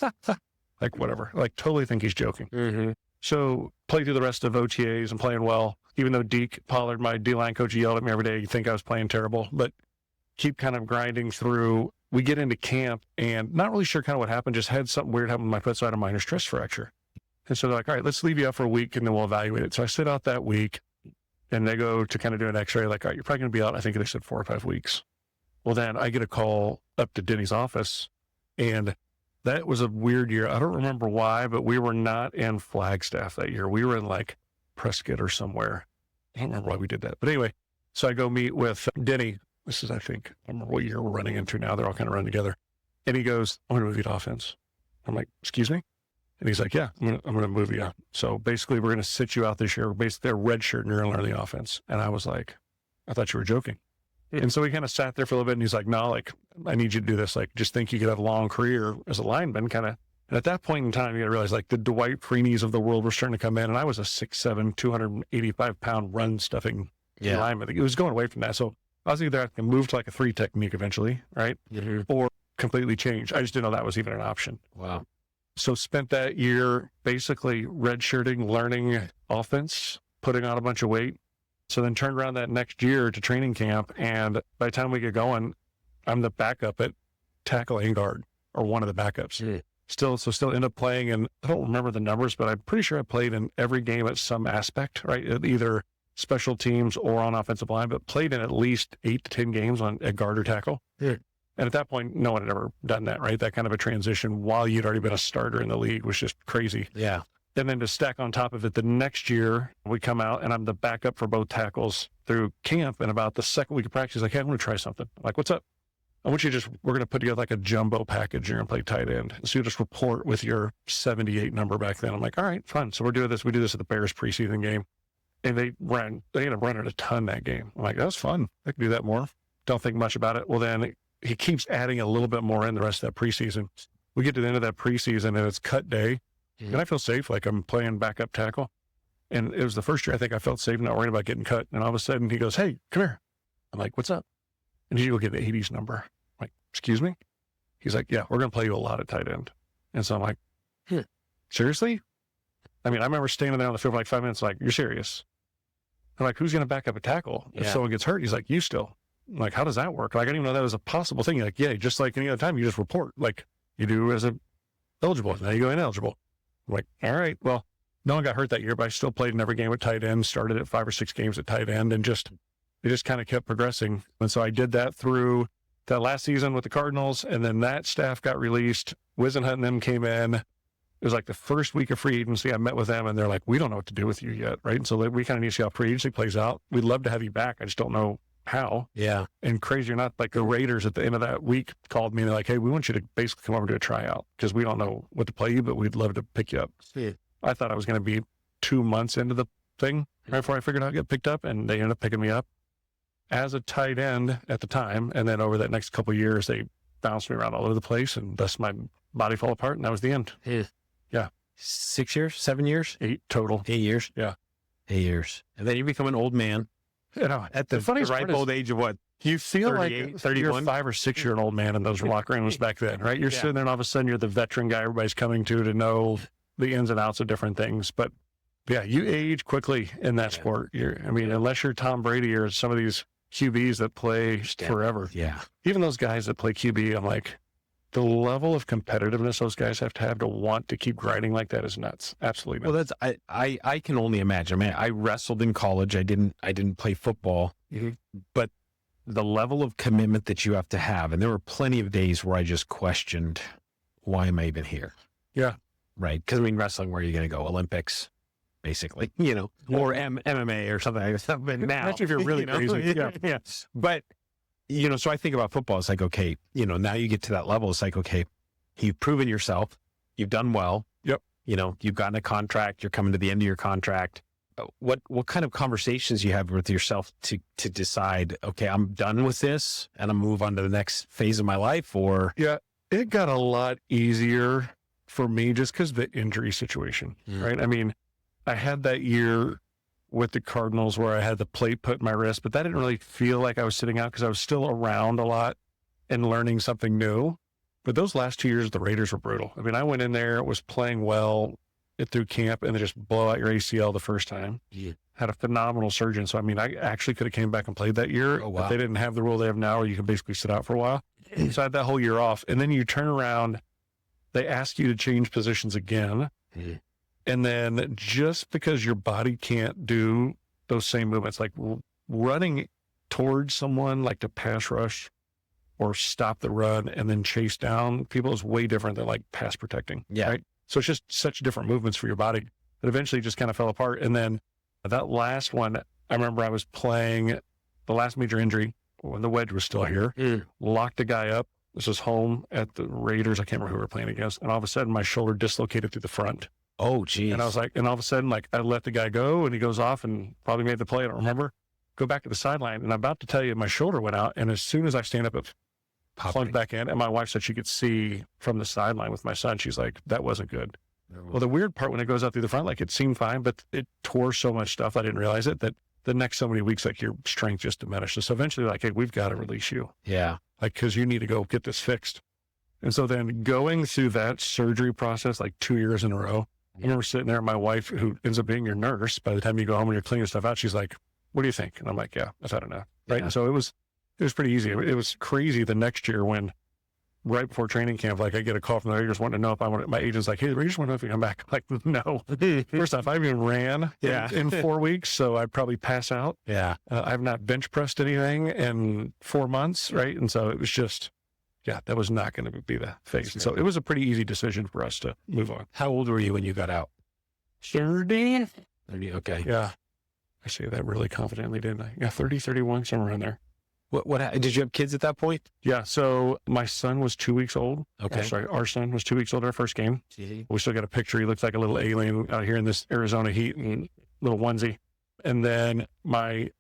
Speaker 1: like whatever, like totally think he's joking. So played through the rest of OTAs and playing well, even though Deke Pollard, my D-line coach, yelled at me every day. You think I was playing terrible, but keep kind of grinding through. We get into camp and not really sure kind of what happened. Just had something weird happen with my foot, so I had a minor stress fracture. And so they're like, all right, let's leave you out for a week and then we'll evaluate it. So I sit out that week and they go to kind of do an x-ray. Like, all right, you're probably going to be out. I think they said 4 or 5 weeks. Well, then I get a call up to Denny's office, and that was a weird year. I don't remember why, but we were not in Flagstaff that year. We were in like Prescott or somewhere. I don't remember why we did that. But anyway, so I go meet with Denny. This is, I think, I don't remember what year we're running into now. They're all kind of running together. And he goes, I'm going to move you to offense. I'm like, excuse me? And he's like, yeah, I'm going to move you out. So basically, we're going to sit you out this year. Basically, a red shirt, and you're going to learn the offense. And I was like, I thought you were joking. And so we kind of sat there for a little bit, and he's like, no, like, I need you to do this. Like, just think you could have a long career as a lineman, kind of. And at that point in time, you got to realize, like, the Dwight Freeneys of the world were starting to come in, and I was a 6'7", 285-pound run-stuffing lineman. It was going away from that. So I was either going to move to, like, a 3 technique eventually, right? Or completely change. I just didn't know that was even an option.
Speaker 2: Wow.
Speaker 1: So spent that year basically redshirting, learning offense, putting on a bunch of weight. So then turned around that next year to training camp. And by the time we get going, I'm the backup at tackle and guard, or one of the backups. Still end up playing. And I don't remember the numbers, but I'm pretty sure I played in every game at some aspect, right? Either special teams or on offensive line, but played in at least 8 to 10 games at guard or tackle. And at that point, no one had ever done that, right? That kind of a transition while you'd already been a starter in the league was just crazy.
Speaker 2: Yeah.
Speaker 1: And then to stack on top of it, the next year we come out and I'm the backup for both tackles through camp. And about the second week of practice, he's like, hey, I'm going to try something. I'm like, what's up? I want you to we're going to put together like a jumbo package. You're going to play tight end. So you just report with your 78 number back then. I'm like, all right, fun. So we're doing this. We do this at the Bears preseason game. And they ended up running a ton that game. I'm like, that was fun. I can do that more. Don't think much about it. Well, then he keeps adding a little bit more in the rest of that preseason. We get to the end of that preseason and it's cut day. And I feel safe, like I'm playing backup tackle. And it was the first year I think I felt safe, not worried about getting cut. And all of a sudden he goes, hey, come here. I'm like, what's up? And you go get the 80s number. I'm like, excuse me? He's like, yeah, we're going to play you a lot at tight end. And so I'm like, seriously? I mean, I remember standing there on the field for like 5 minutes, like, you're serious? I'm like, who's going to back up a tackle if someone gets hurt? He's like, you still. I'm like, how does that work? Like, I didn't even know that was a possible thing. He's like, yeah, just like any other time, you just report like you do as a eligible. Now you go ineligible. I'm like, all right, well, no one got hurt that year, but I still played in every game at tight end, started at 5 or 6 games at tight end, and it just kind of kept progressing. And so I did that through that last season with the Cardinals, and then that staff got released. Wisenhunt and them came in. It was like the first week of free agency. I met with them, and they're like, we don't know what to do with you yet, right? And so we kind of need to see how free agency plays out. We'd love to have you back. I just don't know how.
Speaker 2: Yeah.
Speaker 1: And crazy or not, like the Raiders at the end of that week called me and they're like, hey, we want you to basically come over and do a tryout because we don't know what to play you, but we'd love to pick you up. I thought I was going to be 2 months into the thing right before I figured out I'd get picked up, and they ended up picking me up as a tight end at the time. And then over that next couple of years, they bounced me around all over the place, and thus my body fell apart, and that was the end. Yeah.
Speaker 3: 6 years, 7 years?
Speaker 1: 8 total.
Speaker 3: 8 years?
Speaker 1: Yeah.
Speaker 3: 8 years. And then you become an old man.
Speaker 1: You know,
Speaker 3: At the ripe old age of what?
Speaker 1: You feel
Speaker 3: 38,
Speaker 1: like
Speaker 3: 31?
Speaker 1: you're a 5 or 6 year old man in those locker rooms back then, right? You're sitting there and all of a sudden you're the veteran guy everybody's coming to know the ins and outs of different things. But yeah, you age quickly in that sport. Unless you're Tom Brady or some of these QBs that play forever.
Speaker 3: Yeah.
Speaker 1: Even those guys that play QB, I'm like, the level of competitiveness those guys have to want to keep grinding like that is nuts. Absolutely nuts.
Speaker 3: Well, I can only imagine. I mean, I wrestled in college. I didn't play football, but the level of commitment that you have to have, and there were plenty of days where I just questioned, why am I even here?
Speaker 1: Yeah.
Speaker 3: Right. Because I mean, wrestling, where are you going to go? Olympics, basically, or MMA or something like that. But now,
Speaker 1: imagine if you're really crazy.
Speaker 3: Yeah. But, so I think about football. It's like, okay, now you get to that level. It's like, okay, you've proven yourself. You've done well.
Speaker 1: Yep.
Speaker 3: You've gotten a contract. You're coming to the end of your contract. What kind of conversations you have with yourself to decide, okay, I'm done with this and I'm move on to the next phase of my life? Or
Speaker 1: it got a lot easier for me just because of the injury situation, right? I mean, I had that year with the Cardinals where I had the plate put in my wrist, but that didn't really feel like I was sitting out because I was still around a lot and learning something new. But those last 2 years, the Raiders were brutal. I mean, I went in there, was playing well, it through camp and then just blow out your ACL the first time.
Speaker 3: Yeah.
Speaker 1: Had a phenomenal surgeon. So, I mean, I actually could have came back and played that year.
Speaker 3: Oh, wow.
Speaker 1: If they didn't have the rule they have now where you can basically sit out for a while. So I had that whole year off. And then you turn around, they ask you to change positions again. And then just because your body can't do those same movements, like running towards someone, like to pass rush or stop the run and then chase down people, is way different than like pass protecting.
Speaker 3: Yeah.
Speaker 1: Right. So it's just such different movements for your body that eventually just kind of fell apart. And then that last one, I remember I was playing the last major injury when the wedge was still here, locked a guy up. This was home at the Raiders. I can't remember who we were playing against. And all of a sudden my shoulder dislocated through the front.
Speaker 3: Oh, geez.
Speaker 1: And I was like, and all of a sudden, like, I let the guy go and he goes off and probably made the play. I don't remember. Go back to the sideline. And I'm about to tell you, my shoulder went out. And as soon as I stand up, it plunged back in. And my wife said she could see from the sideline with my son. She's like, that wasn't good. Well, the weird part when it goes out through the front, like it seemed fine, but it tore so much stuff. I didn't realize it, that the next so many weeks, like your strength just diminished. So eventually like, hey, we've got to release you.
Speaker 3: Yeah.
Speaker 1: Like, cause you need to go get this fixed. And so then going through that surgery process, like 2 years in a row, I remember sitting there, my wife, who ends up being your nurse, by the time you go home and you're cleaning stuff out, she's like, what do you think? And I'm like, yeah, I've had enough. Right.
Speaker 3: Yeah.
Speaker 1: And so it was pretty easy. It was crazy the next year when right before training camp, like I get a call from the Raiders wanting to know if I want, my agent's like, hey, the Raiders want to know if you come back. I'm like, no. First off, I haven't even ran in 4 weeks, so I'd probably pass out.
Speaker 3: Yeah.
Speaker 1: I've not bench pressed anything in 4 months. Right. And so it was just, yeah, that was not going to be the phase. And so it was a pretty easy decision for us to move on.
Speaker 3: How old were you when you got out?
Speaker 1: 30.
Speaker 3: 30. Okay.
Speaker 1: Yeah. I say that really confidently, didn't I? Yeah. 30, 31, somewhere in there.
Speaker 3: What did you have kids at that point?
Speaker 1: Yeah. So my son was 2 weeks old.
Speaker 3: Okay.
Speaker 1: Sorry. Our son was 2 weeks old our first game.
Speaker 3: Gee.
Speaker 1: We still got a picture. He looks like a little alien out here in this Arizona heat and little onesie. And then my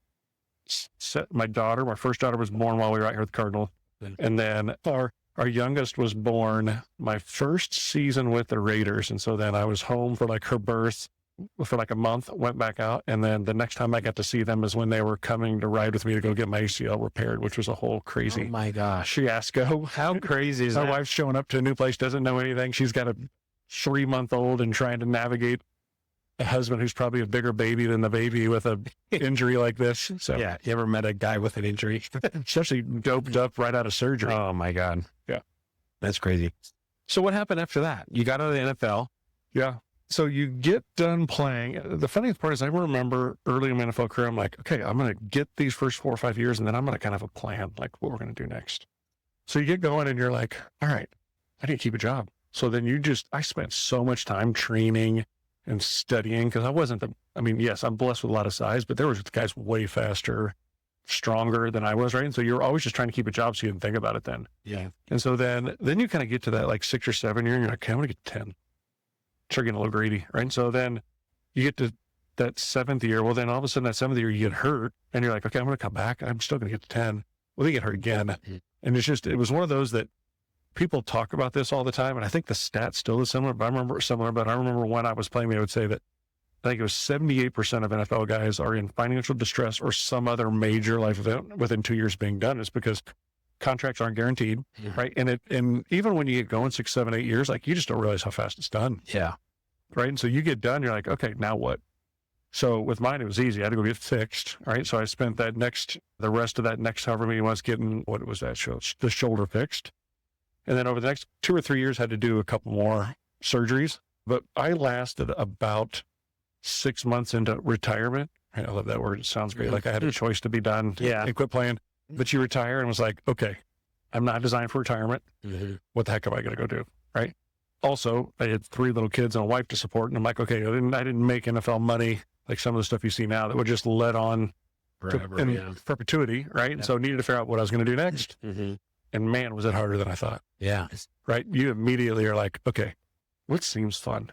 Speaker 1: daughter, my first daughter was born while we were out here with the Cardinals. And then our youngest was born my first season with the Raiders. And so then I was home for like her birth for like a month, went back out. And then the next time I got to see them is when they were coming to ride with me to go get my ACL repaired, which was a whole crazy
Speaker 3: Oh my gosh.
Speaker 1: fiasco.
Speaker 3: How crazy is
Speaker 1: My
Speaker 3: that?
Speaker 1: wife's showing up to a new place, doesn't know anything. She's got a 3-month-old and trying to navigate a husband who's probably a bigger baby than the baby with a injury like this. So
Speaker 3: Yeah. You ever met a guy with an injury?
Speaker 1: especially doped up right out of surgery.
Speaker 3: Oh my God.
Speaker 1: Yeah.
Speaker 3: That's crazy. So what happened after that? You got out of the NFL.
Speaker 1: Yeah. So you get done playing. The funniest part is I remember early in my NFL career, I'm like, okay, I'm going to get these first 4 or 5 years and then I'm going to kind of have a plan, like what we're going to do next. So you get going and you're like, all right, I need to keep a job. So then I spent so much time training and studying because I wasn't yes, I'm blessed with a lot of size, but there was guys way faster, stronger than I was, right? And so you're always just trying to keep a job so you didn't think about it then.
Speaker 3: Yeah.
Speaker 1: And so then you kind of get to that like 6 or 7 year and you're like, okay, I'm going to get 10. Start getting a little greedy, right? And so then you get to that 7th year. Well, then all of a sudden that 7th year you get hurt and you're like, okay, I'm going to come back. I'm still going to get to 10. Well, they get hurt again. And it was one of those that people talk about this all the time. And I think the stat still is similar, but I remember when I was playing, they would say that I think it was 78% of NFL guys are in financial distress or some other major life event within 2 years being done. It's because contracts aren't guaranteed, right? And even when you get going 6, 7, 8 years, like you just don't realize how fast it's done.
Speaker 3: Yeah.
Speaker 1: Right. And so you get done, you're like, okay, now what? So with mine, it was easy. I had to go get fixed. Right. So I spent the rest of that next however many months getting, what was that? The shoulder fixed. And then over the next 2 or 3 years, had to do a couple more surgeries. But I lasted about 6 months into retirement. I love that word. It sounds great. Like I had a choice to be done and quit playing. But you retire and was like, okay, I'm not designed for retirement. What the heck am I going to go do? Right. Also, I had 3 little kids and a wife to support. And I'm like, okay, I didn't make NFL money like some of the stuff you see now that would just let on in perpetuity. Right. And so I needed to figure out what I was going to do next. And man, was it harder than I thought.
Speaker 3: Yeah.
Speaker 1: Right. You immediately are like, okay, what seems fun?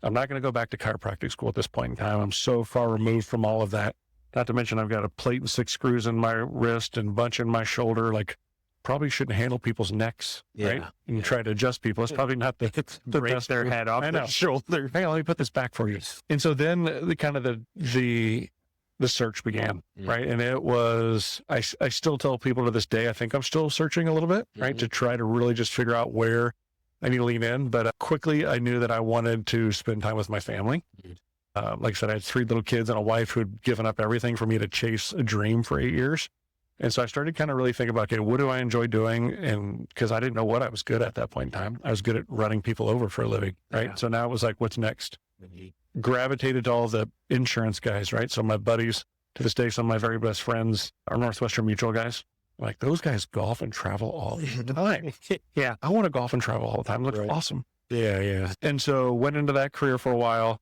Speaker 1: I'm not going to go back to chiropractic school at this point in time. I'm so far removed from all of that. Not to mention I've got a plate and 6 screws in my wrist and a bunch in my shoulder. Like probably shouldn't handle people's necks, right? And try to adjust people. It's probably not the
Speaker 3: break
Speaker 1: best
Speaker 3: their head off their shoulder.
Speaker 1: Hey, let me put this back for you. And so then the search began, right? And it was, I still tell people to this day, I think I'm still searching a little bit, right? To try to really just figure out where I need to lean in. But quickly, I knew that I wanted to spend time with my family. Like I said, I had 3 little kids and a wife who had given up everything for me to chase a dream for 8 years. And so I started kind of really thinking about, okay, what do I enjoy doing? And because I didn't know what I was good at that point in time. I was good at running people over for a living, right? Yeah. So now it was like, what's next? Gravitated to all the insurance guys, right? So my buddies, to this day, some of my very best friends are Northwestern Mutual guys. Like, those guys golf and travel all the time.
Speaker 3: Yeah.
Speaker 1: I want to golf and travel all the time. It looks awesome.
Speaker 3: Yeah.
Speaker 1: And so went into that career for a while.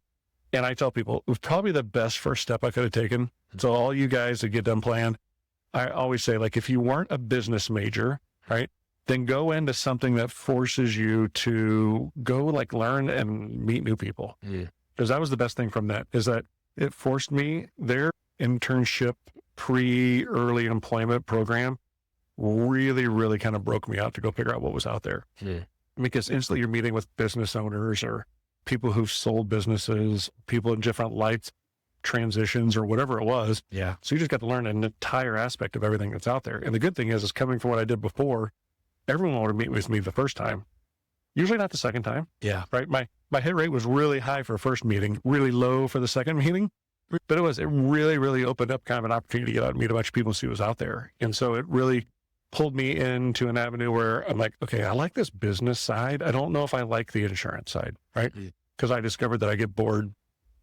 Speaker 1: And I tell people, it was probably the best first step I could have taken. So all you guys that get done playing, I always say, like, if you weren't a business major, right, then go into something that forces you to go, like, learn and meet new people. Because that was the best thing from that, is that it forced me, their internship pre-early employment program really, really kind of broke me out to go figure out what was out there. Because instantly you're meeting with business owners or people who've sold businesses, people in different life transitions or whatever it was.
Speaker 3: Yeah.
Speaker 1: So you just got to learn an entire aspect of everything that's out there. And the good thing is coming from what I did before, everyone wanted to meet with me the first time. Usually not the second time.
Speaker 3: Yeah.
Speaker 1: Right. My hit rate was really high for a first meeting, really low for the second meeting. But it really, really opened up kind of an opportunity to get out and meet a bunch of people and see what was out there. And so it really pulled me into an avenue where I'm like, okay, I like this business side. I don't know if I like the insurance side, right? Because I discovered that I get bored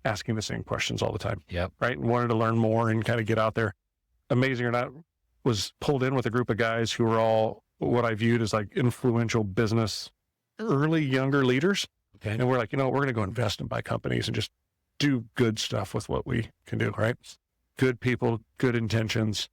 Speaker 1: asking the same questions all the time.
Speaker 3: Yep.
Speaker 1: Right. And wanted to learn more and kind of get out there. Amazing or not, was pulled in with a group of guys who were all what I viewed as like influential business, early younger leaders.
Speaker 3: Okay.
Speaker 1: And we're like, we're going to go invest and buy companies and just do good stuff with what we can do. Right. Good people, good intentions,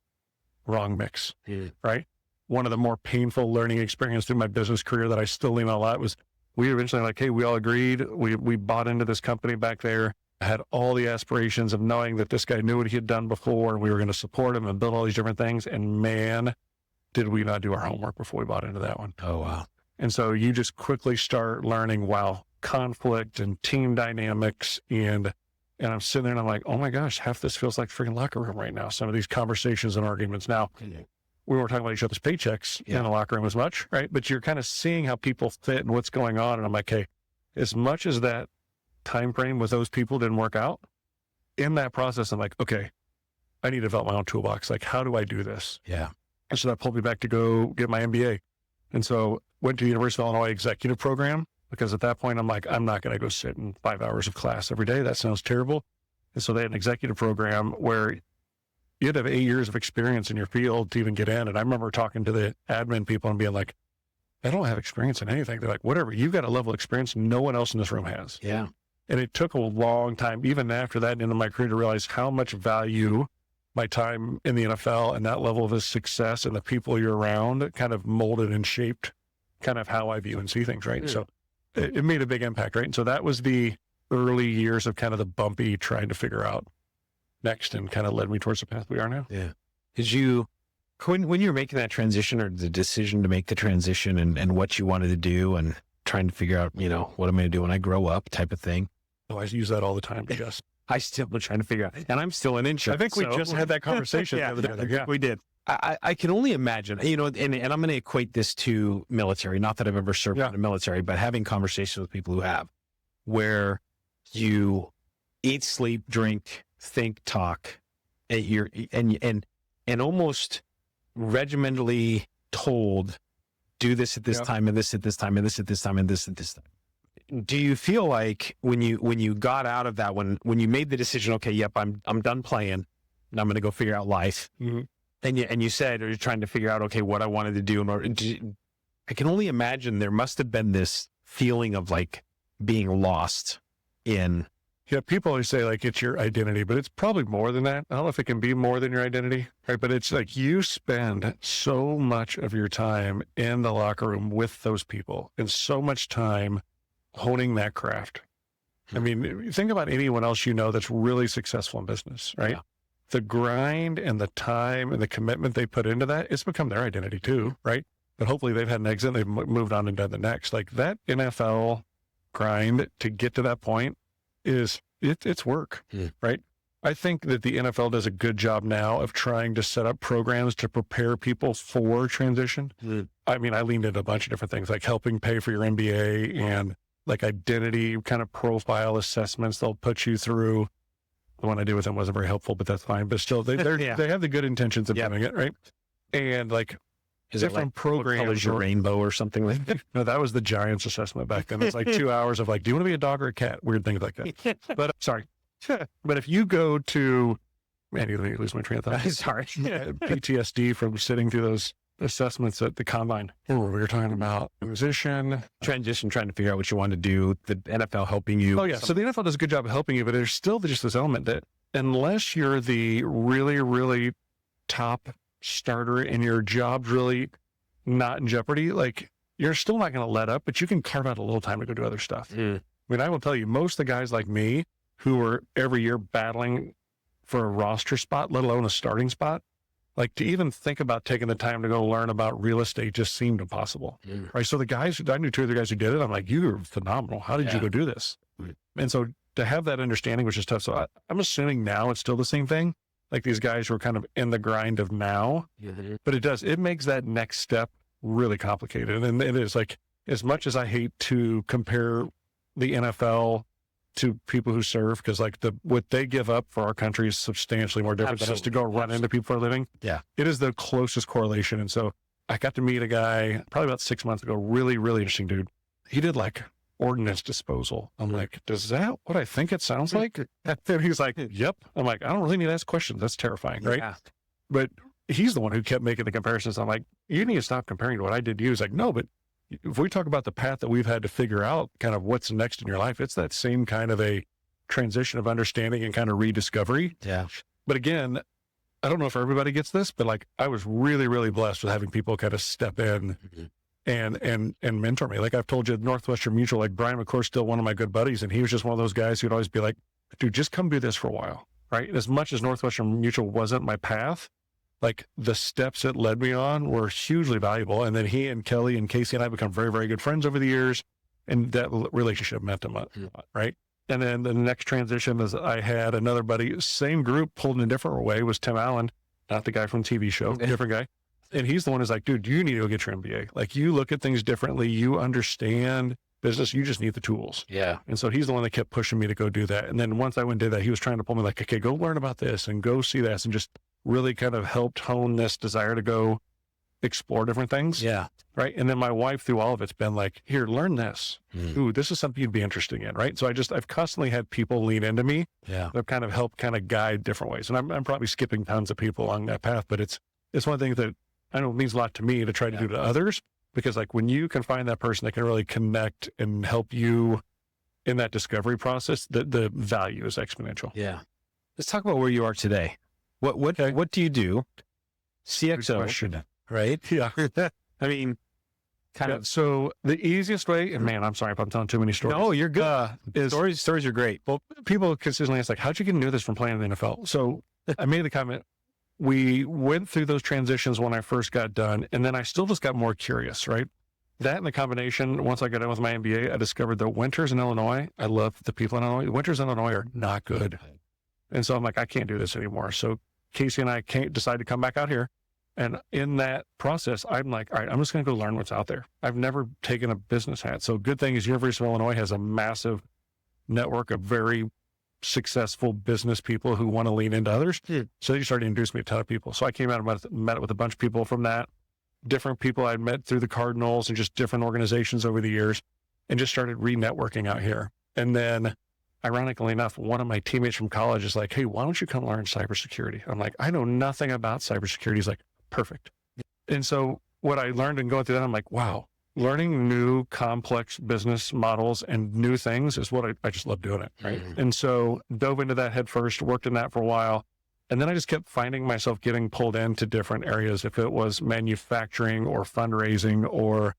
Speaker 1: wrong mix. Right. One of the more painful learning experiences through my business career that I still lean on a lot was we eventually like, hey, we all agreed. We bought into this company back there. I had all the aspirations of knowing that this guy knew what he had done before and we were going to support him and build all these different things. And man, did we not do our homework before we bought into that one.
Speaker 3: Oh, wow.
Speaker 1: And so you just quickly start learning, conflict and team dynamics. And I'm sitting there and I'm like, oh my gosh, half this feels like freaking locker room right now. Some of these conversations and arguments. Now, we weren't talking about each other's paychecks in the locker room as much, right? But you're kind of seeing how people fit and what's going on. And I'm like, hey, as much as that time frame with those people didn't work out, in that process, I'm like, okay, I need to develop my own toolbox. Like, how do I do this?
Speaker 3: Yeah.
Speaker 1: And so that pulled me back to go get my MBA. And so went to the University of Illinois executive program, because at that point, I'm like, I'm not going to go sit in 5 hours of class every day. That sounds terrible. And so they had an executive program where you had to have 8 years of experience in your field to even get in. And I remember talking to the admin people and being like, I don't have experience in anything. They're like, whatever, you've got a level of experience no one else in this room has.
Speaker 3: Yeah.
Speaker 1: And it took a long time, even after that, into my career, to realize how much value my time in the NFL and that level of success and the people you're around kind of molded and shaped kind of how I view and see things, right? So it made a big impact, right? And so that was the early years of kind of the bumpy trying to figure out next and kind of led me towards the path we are now.
Speaker 3: Yeah. Did you, when you were making that transition or the decision to make the transition and what you wanted to do and trying to figure out, what am I going to do when I grow up type of thing?
Speaker 1: Oh, I use that all the time, because
Speaker 3: I still am trying to figure out, and I'm still an insurance.
Speaker 1: I think we just had that conversation the other day.
Speaker 3: Yeah, we did. I can only imagine, and I'm going to equate this to military, not that I've ever served in the military, but having conversations with people who have, where you eat, sleep, drink, think, talk, and almost regimentally told, do this at this time, and this at this time, and this at this time, and this at this time. Do you feel like when you got out of that, when you made the decision, okay, yep, I'm done playing and I'm going to go figure out life.
Speaker 1: Mm-hmm.
Speaker 3: And you said, or you're trying to figure out, okay, what I wanted to do. I can only imagine there must have been this feeling of like being lost in.
Speaker 1: Yeah. People always say like, it's your identity, but it's probably more than that. I don't know if it can be more than your identity, right? But it's like you spend so much of your time in the locker room with those people and so much time honing that craft. I mean, think about anyone else that's really successful in business, right? Yeah. The grind and the time and the commitment they put into that, it's become their identity too, right? But hopefully they've had an exit, they've moved on and done the next. Like that NFL grind to get to that point it's work, right? I think that the NFL does a good job now of trying to set up programs to prepare people for transition. I leaned into a bunch of different things, like helping pay for your MBA and like identity kind of profile assessments they'll put you through. The one I did with them wasn't very helpful, but that's fine. But still, they have the good intentions of doing it, right? And like,
Speaker 3: is it like programs your rainbow or something like that?
Speaker 1: No, that was the Giants assessment back then. It's like 2 hours of like, do you want to be a dog or a cat? Weird things like that. But sorry. But if you go to, man, you lose my train of thought.
Speaker 3: Sorry.
Speaker 1: PTSD from sitting through those assessments at the combine. We were talking about transition,
Speaker 3: trying to figure out what you want to do. The NFL helping you.
Speaker 1: Oh yeah. So the NFL does a good job of helping you, but there's still just this element that unless you're the really, really top starter and your job's really not in jeopardy, like you're still not going to let up, but you can carve out a little time to go do other stuff. I mean, I will tell you, most of the guys like me who are every year battling for a roster spot, let alone a starting spot, like to even think about taking the time to go learn about real estate just seemed impossible. Right. So the guys, I knew 2 other guys who did it. I'm like, you're phenomenal. How did you go do this? And so to have that understanding, which is tough. So I'm assuming now it's still the same thing. Like these guys who are kind of in the grind of now, but it makes that next step really complicated. And it is like, as much as I hate to compare the NFL to people who serve, because like what they give up for our country is substantially more different than us to go run into people for a living. Yeah. It is the closest correlation. And so I got to meet a guy probably about 6 months ago, really, really interesting dude. He did like ordnance disposal. I'm like, does that what I think it sounds like? And he's like, yep. I'm like, I don't really need to ask questions. That's terrifying, right? Yeah. But he's the one who kept making the comparisons. I'm like, you need to stop comparing to what I did to you. He's like, no, but if we talk about the path that we've had to figure out kind of what's next in your life, it's that same kind of a transition of understanding and kind of rediscovery. Yeah. But again, I don't know if everybody gets this, but like I was really, really blessed with having people kind of step in and mentor me. Like I've told you, Northwestern Mutual, like Brian McCourt's still one of my good buddies. And he was just one of those guys who'd always be like, dude, just come do this for a while. Right. And as much as Northwestern Mutual wasn't my path, like the steps it led me on were hugely valuable. And then he and Kelly and Casey and I become very, very good friends over the years. And that relationship meant a lot, right? And then the next transition is I had another buddy, same group, pulled in a different way, was Tim Allen, not the guy from the TV show, different guy. And he's the one who's like, dude, you need to go get your MBA. Like you look at things differently. You understand business. You just need the tools. Yeah. And so he's the one that kept pushing me to go do that. And then once I went and did that, he was trying to pull me like, okay, go learn about this and go see this, and just really kind of helped hone this desire to go explore different things. Yeah. Right. And then my wife through all of it's been like, here, learn this. Ooh, this is something you'd be interested in. Right. So I've constantly had people lean into me. Yeah. That kind of help kind of guide different ways. And I'm probably skipping tons of people along that path, but it's one thing that I know means a lot to me to try to do to others, because like when you can find that person that can really connect and help you in that discovery process, the value is exponential. Yeah.
Speaker 3: Let's talk about where you are today. What do you do? CXO, right?
Speaker 1: Yeah.
Speaker 3: I mean, kind of.
Speaker 1: So the easiest way, and man, I'm sorry if I'm telling too many stories.
Speaker 3: No, you're good. Stories are great.
Speaker 1: Well, people consistently ask like, how'd you get into this from playing in the NFL? So I made the comment, we went through those transitions when I first got done, and then I still just got more curious, right? That and the combination, once I got done with my MBA, I discovered the winters in Illinois. I love the people in Illinois. The winters in Illinois are not good. And so I'm like, I can't do this anymore. So Casey and I decide to come back out here. And in that process, I'm like, all right, I'm just going to go learn what's out there. I've never taken a business hat. So good thing is University of Illinois has a massive network of very successful business people who want to lean into others. So they started to introduce me to a ton of people. So I came out and met with a bunch of people from that, different people I'd met through the Cardinals and just different organizations over the years, and just started re-networking out here. And then ironically enough, one of my teammates from college is like, hey, why don't you come learn cybersecurity? I'm like, I know nothing about cybersecurity. He's like, perfect. And so what I learned and going through that, I'm like, wow, learning new complex business models and new things is what I just love doing it. Right. And so dove into that head first, worked in that for a while. And then I just kept finding myself getting pulled into different areas. If it was manufacturing or fundraising or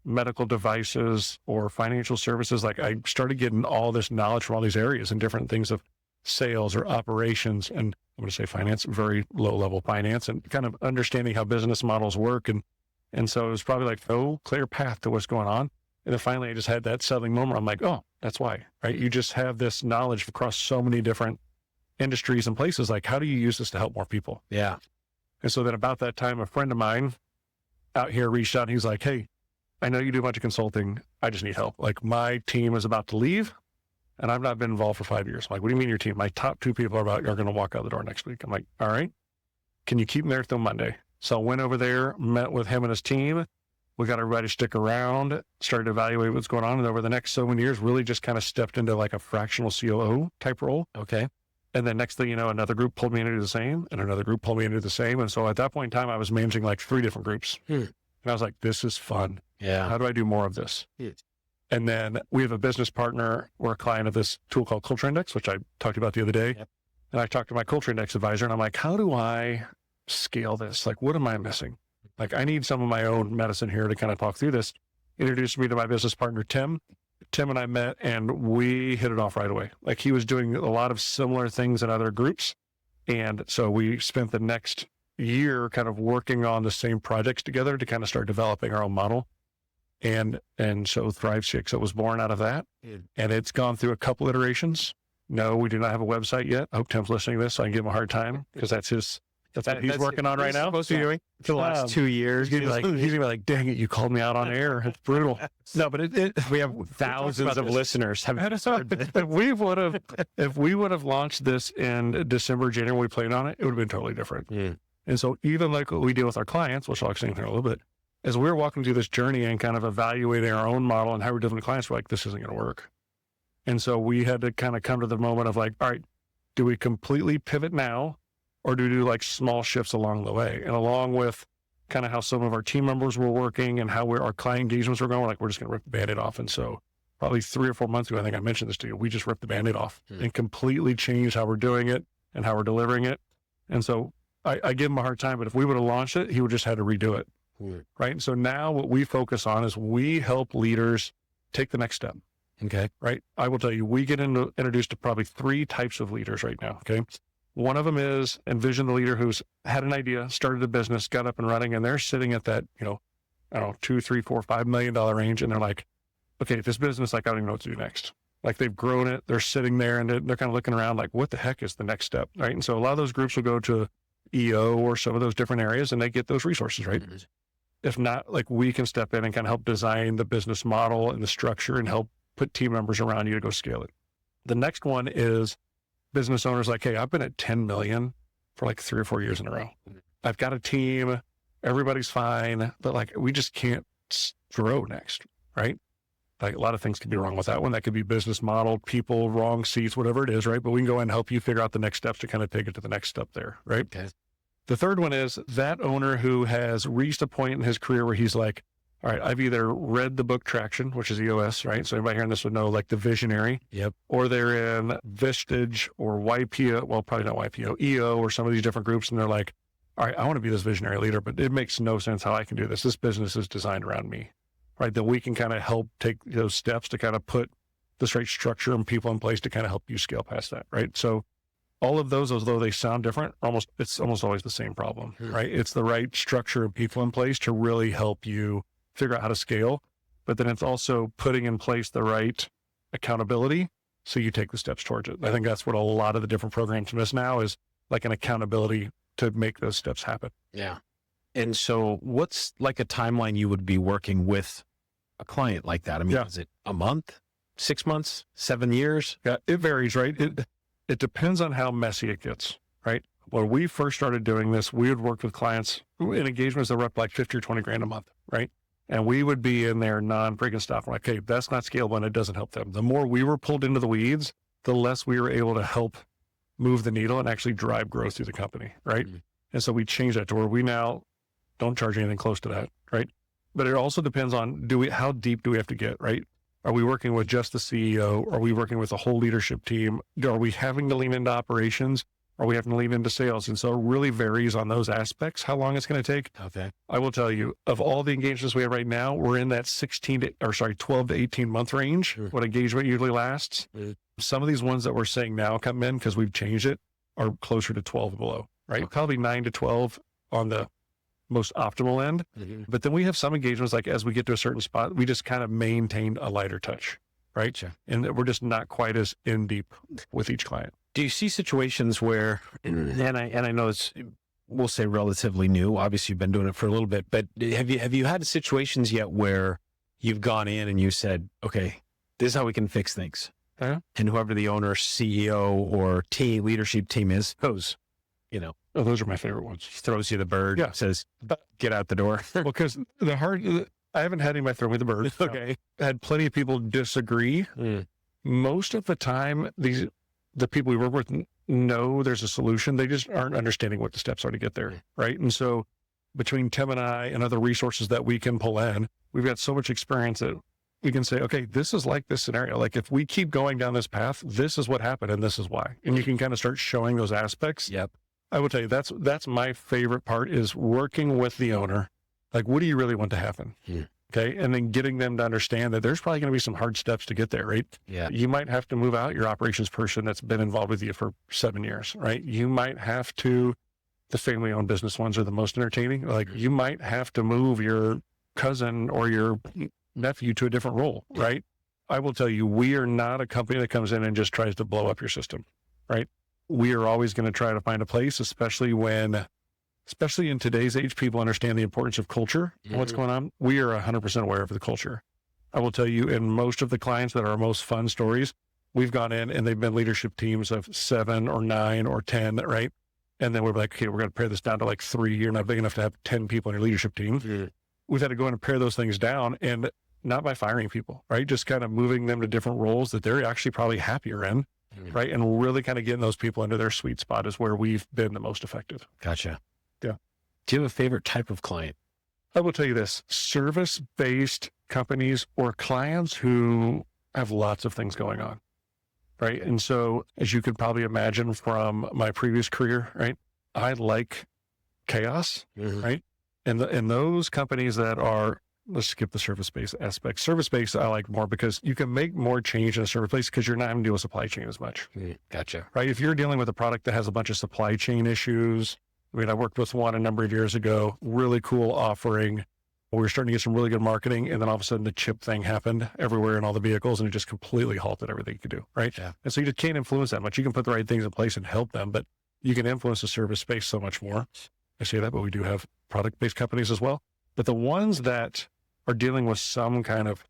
Speaker 1: medical devices or financial services, like I started getting all this knowledge from all these areas and different things of sales or operations. And I'm going to say finance, very low level finance, and kind of understanding how business models work. And so it was probably like no clear path to what's going on. And then finally I just had that settling moment. I'm like, oh, that's why, right? You just have this knowledge across so many different industries and places. Like, how do you use this to help more people? Yeah. And so then about that time, a friend of mine out here reached out and he's like, hey, I know you do a bunch of consulting. I just need help. Like my team is about to leave and I've not been involved for 5 years. I'm like, what do you mean your team? My top 2 people are going to walk out the door next week. I'm like, all right, can you keep them there till Monday? So I went over there, met with him and his team. We got everybody to stick around, started to evaluate what's going on. And over the next so many years, really just kind of stepped into like a fractional COO type role.
Speaker 3: Okay.
Speaker 1: And then next thing you know, another group pulled me into the same and another group pulled me into the same. And so at that point in time, I was managing like 3 different groups. And I was like, this is fun.
Speaker 3: Yeah.
Speaker 1: How do I do more of this? And then we have a business partner. We're a client of this tool called Culture Index, which I talked about the other day.
Speaker 3: Yep.
Speaker 1: And I talked to my Culture Index advisor and I'm like, how do I scale this? Like, what am I missing? Like, I need some of my own medicine here to kind of talk through this. Introduced me to my business partner, Tim. Tim and I met and we hit it off right away. Like he was doing a lot of similar things in other groups. And so we spent the next year kind of working on the same projects together to kind of start developing our own model. And so Thrive CXO was born out of that. And it's gone through a couple iterations. No, we do not have a website yet. I hope Tim's listening to this so I can give him a hard time because that's what he's working on right now.
Speaker 3: For the last 2 years.
Speaker 1: He's gonna be like, dang it, you called me out on air. It's brutal.
Speaker 3: No, but we have thousands of listeners.
Speaker 1: If we would have launched this in December, January, when we played on it, it would have been totally different. And so even like what we do with our clients, which I'll explain here a little bit, as we're walking through this journey and kind of evaluating our own model and how we're dealing with clients, we're like, this isn't going to work. And so we had to kind of come to the moment of like, all right, do we completely pivot now? Or do we do like small shifts along the way? And along with kind of how some of our team members were working and how our client engagements were going, we're like, we're just going to rip the Band-Aid off. And so probably 3 or 4 months ago, I think I mentioned this to you, we just ripped the Band-Aid off and completely changed how we're doing it and how we're delivering it. And so I give him a hard time, but if we would have launched it, he would just had to redo it. Right. And so now what we focus on is we help leaders take the next step.
Speaker 3: Okay.
Speaker 1: Right. I will tell you, we get introduced to probably 3 types of leaders right now. Okay. One of them is envision the leader who's had an idea, started a business, got up and running, and they're sitting at that, I don't know, $2, $3, $4, $5 million range. And they're like, okay, this business, like, I don't even know what to do next. Like they've grown it. They're sitting there and they're kind of looking around like, what the heck is the next step? Right. And so a lot of those groups will go to EO or some of those different areas and they get those resources, right? If not, like we can step in and kind of help design the business model and the structure and help put team members around you to go scale it. The next one is business owners like, hey, I've been at 10 million for like 3 or 4 years in a row. I've got a team, everybody's fine, but like, we just can't grow next, right? Like a lot of things could be wrong with that one. That could be business model, people, wrong seats, whatever it is, right? But we can go and help you figure out the next steps to kind of take it to the next step there, right?
Speaker 3: Okay.
Speaker 1: The third one is that owner who has reached a point in his career where he's like, all right, I've either read the book Traction, which is EOS, right? So everybody hearing this would know like the visionary.
Speaker 3: Yep.
Speaker 1: Or they're in Vistage or YPO, well, probably not YPO, EO or some of these different groups. And they're like, all right, I want to be this visionary leader, but it makes no sense how I can do this. This business is designed around me, right? That we can kind of help take those steps to kind of put the right structure and people in place to kind of help you scale past that, right? So all of those, although they sound different, it's almost always the same problem, right? It's the right structure of people in place to really help you figure out how to scale, but then it's also putting in place the right accountability so you take the steps towards it. I think that's what a lot of the different programs miss now is like an accountability to make those steps happen.
Speaker 3: Yeah. And so what's like a timeline you would be working with a client like that? I mean, Is it a month, 6 months, 7 years?
Speaker 1: Yeah, it varies, right? It depends on how messy it gets, right? When we first started doing this, we would work with clients in engagements that were up like 50 or 20 grand a month, right? And we would be in there non-freaking stuff. We're like, okay, that's not scalable and it doesn't help them. The more we were pulled into the weeds, the less we were able to help move the needle and actually drive growth through the company, right? Mm-hmm. And so we changed that to where we now don't charge anything close to that, right? But it also depends on how deep do we have to get, right? Are we working with just the CEO? Are we working with a whole leadership team? Are we having to lean into operations? Are we having to lean into sales? And so it really varies on those aspects, how long it's going to take.
Speaker 3: Okay.
Speaker 1: I will tell you, of all the engagements we have right now, we're in that 12 to 18 month range, what engagement usually lasts. Some of these ones that we're saying now come in because we've changed it are closer to 12 below, right? Probably 9 to 12 on the most optimal end. But then we have some engagements, like as we get to a certain spot, we just kind of maintain a lighter touch, right?
Speaker 3: Sure.
Speaker 1: And we're just not quite as in deep with each client.
Speaker 3: Do you see situations where, and I know it's we'll say relatively new. Obviously, you've been doing it for a little bit, but have you had situations yet where you've gone in and you said, okay, this is how we can fix things?
Speaker 1: Yeah.
Speaker 3: And whoever the owner, CEO, or leadership team is, goes,
Speaker 1: Oh, those are my favorite ones.
Speaker 3: throws you the bird, says, get out the door.
Speaker 1: Well, because I haven't had anybody throw me the bird.
Speaker 3: Okay.
Speaker 1: I had plenty of people disagree. Most of the time, the people we work with know there's a solution. They just aren't understanding what the steps are to get there, right? And so between Tim and I and other resources that we can pull in, we've got so much experience that we can say, okay, this is like this scenario. Like if we keep going down this path, this is what happened and this is why. And you can kind of start showing those aspects.
Speaker 3: Yep.
Speaker 1: I will tell you, that's my favorite part is working with the owner. Like, what do you really want to happen? Okay. And then getting them to understand that there's probably going to be some hard steps to get there, right?
Speaker 3: Yeah.
Speaker 1: You might have to move out your operations person that's been involved with you for 7 years, right? You might have to, the family owned business ones are the most entertaining. Like you might have to move your cousin or your nephew to a different role, right? I will tell you, we are not a company that comes in and just tries to blow up your system, right? We are always going to try to find a place, especially in today's age, people understand the importance of culture and what's going on. We are 100% aware of the culture. I will tell you, in most of the clients that are our most fun stories, we've gone in and they've been leadership teams of 7 or 9 or 10, right? And then we're like, okay, we're going to pare this down to like 3. You're not big enough to have 10 people in your leadership team. We've had to go in and pare those things down, and not by firing people, right? Just kind of moving them to different roles that they're actually probably happier in, right? And really kind of getting those people into their sweet spot is where we've been the most effective.
Speaker 3: Gotcha.
Speaker 1: Yeah.
Speaker 3: Do you have a favorite type of client?
Speaker 1: I will tell you this, service-based companies or clients who have lots of things going on, right? And so as you could probably imagine from my previous career, right? I like chaos, right? And those companies that are, let's skip the service-based aspect. Service-based I like more because you can make more change in a service place because you're not having to deal with supply chain as much.
Speaker 3: Gotcha.
Speaker 1: Right? If you're dealing with a product that has a bunch of supply chain issues, I mean, I worked with one a number of years ago, really cool offering. We were starting to get some really good marketing, and then all of a sudden the chip thing happened everywhere in all the vehicles, and it just completely halted everything you could do, right? Yeah. And so you just can't influence that much. You can put the right things in place and help them, but you can influence the service space so much more. I say that, but we do have product-based companies as well. But the ones that are dealing with some kind of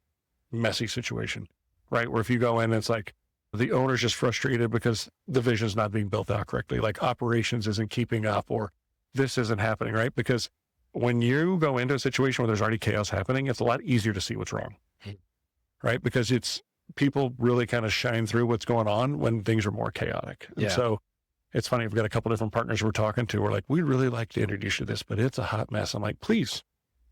Speaker 1: messy situation, right? Where if you go in, it's like the owner's just frustrated because the vision is not being built out correctly, like operations isn't keeping up or this isn't happening, right? Because when you go into a situation where there's already chaos happening, it's a lot easier to see what's wrong, right? Because it's people really kind of shine through what's going on when things are more chaotic. And so it's funny, we've got a couple different partners we're talking to. We're like, we'd really like to introduce you to this, but it's a hot mess. I'm like, please,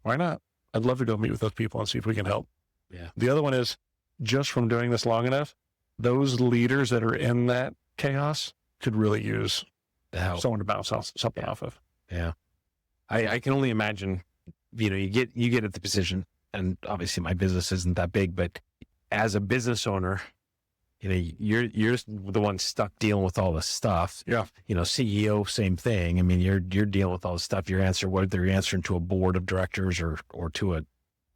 Speaker 1: why not? I'd love to go meet with those people and see if we can help.
Speaker 3: Yeah.
Speaker 1: The other one is just from doing this long enough, those leaders that are in that chaos could really use someone to bounce something off of.
Speaker 3: Yeah. I can only imagine, you get at the position, and obviously my business isn't that big, but as a business owner, you're the one stuck dealing with all this stuff.
Speaker 1: Yeah.
Speaker 3: CEO, same thing. I mean, you're dealing with all this stuff. Whether you're answering to a board of directors or to a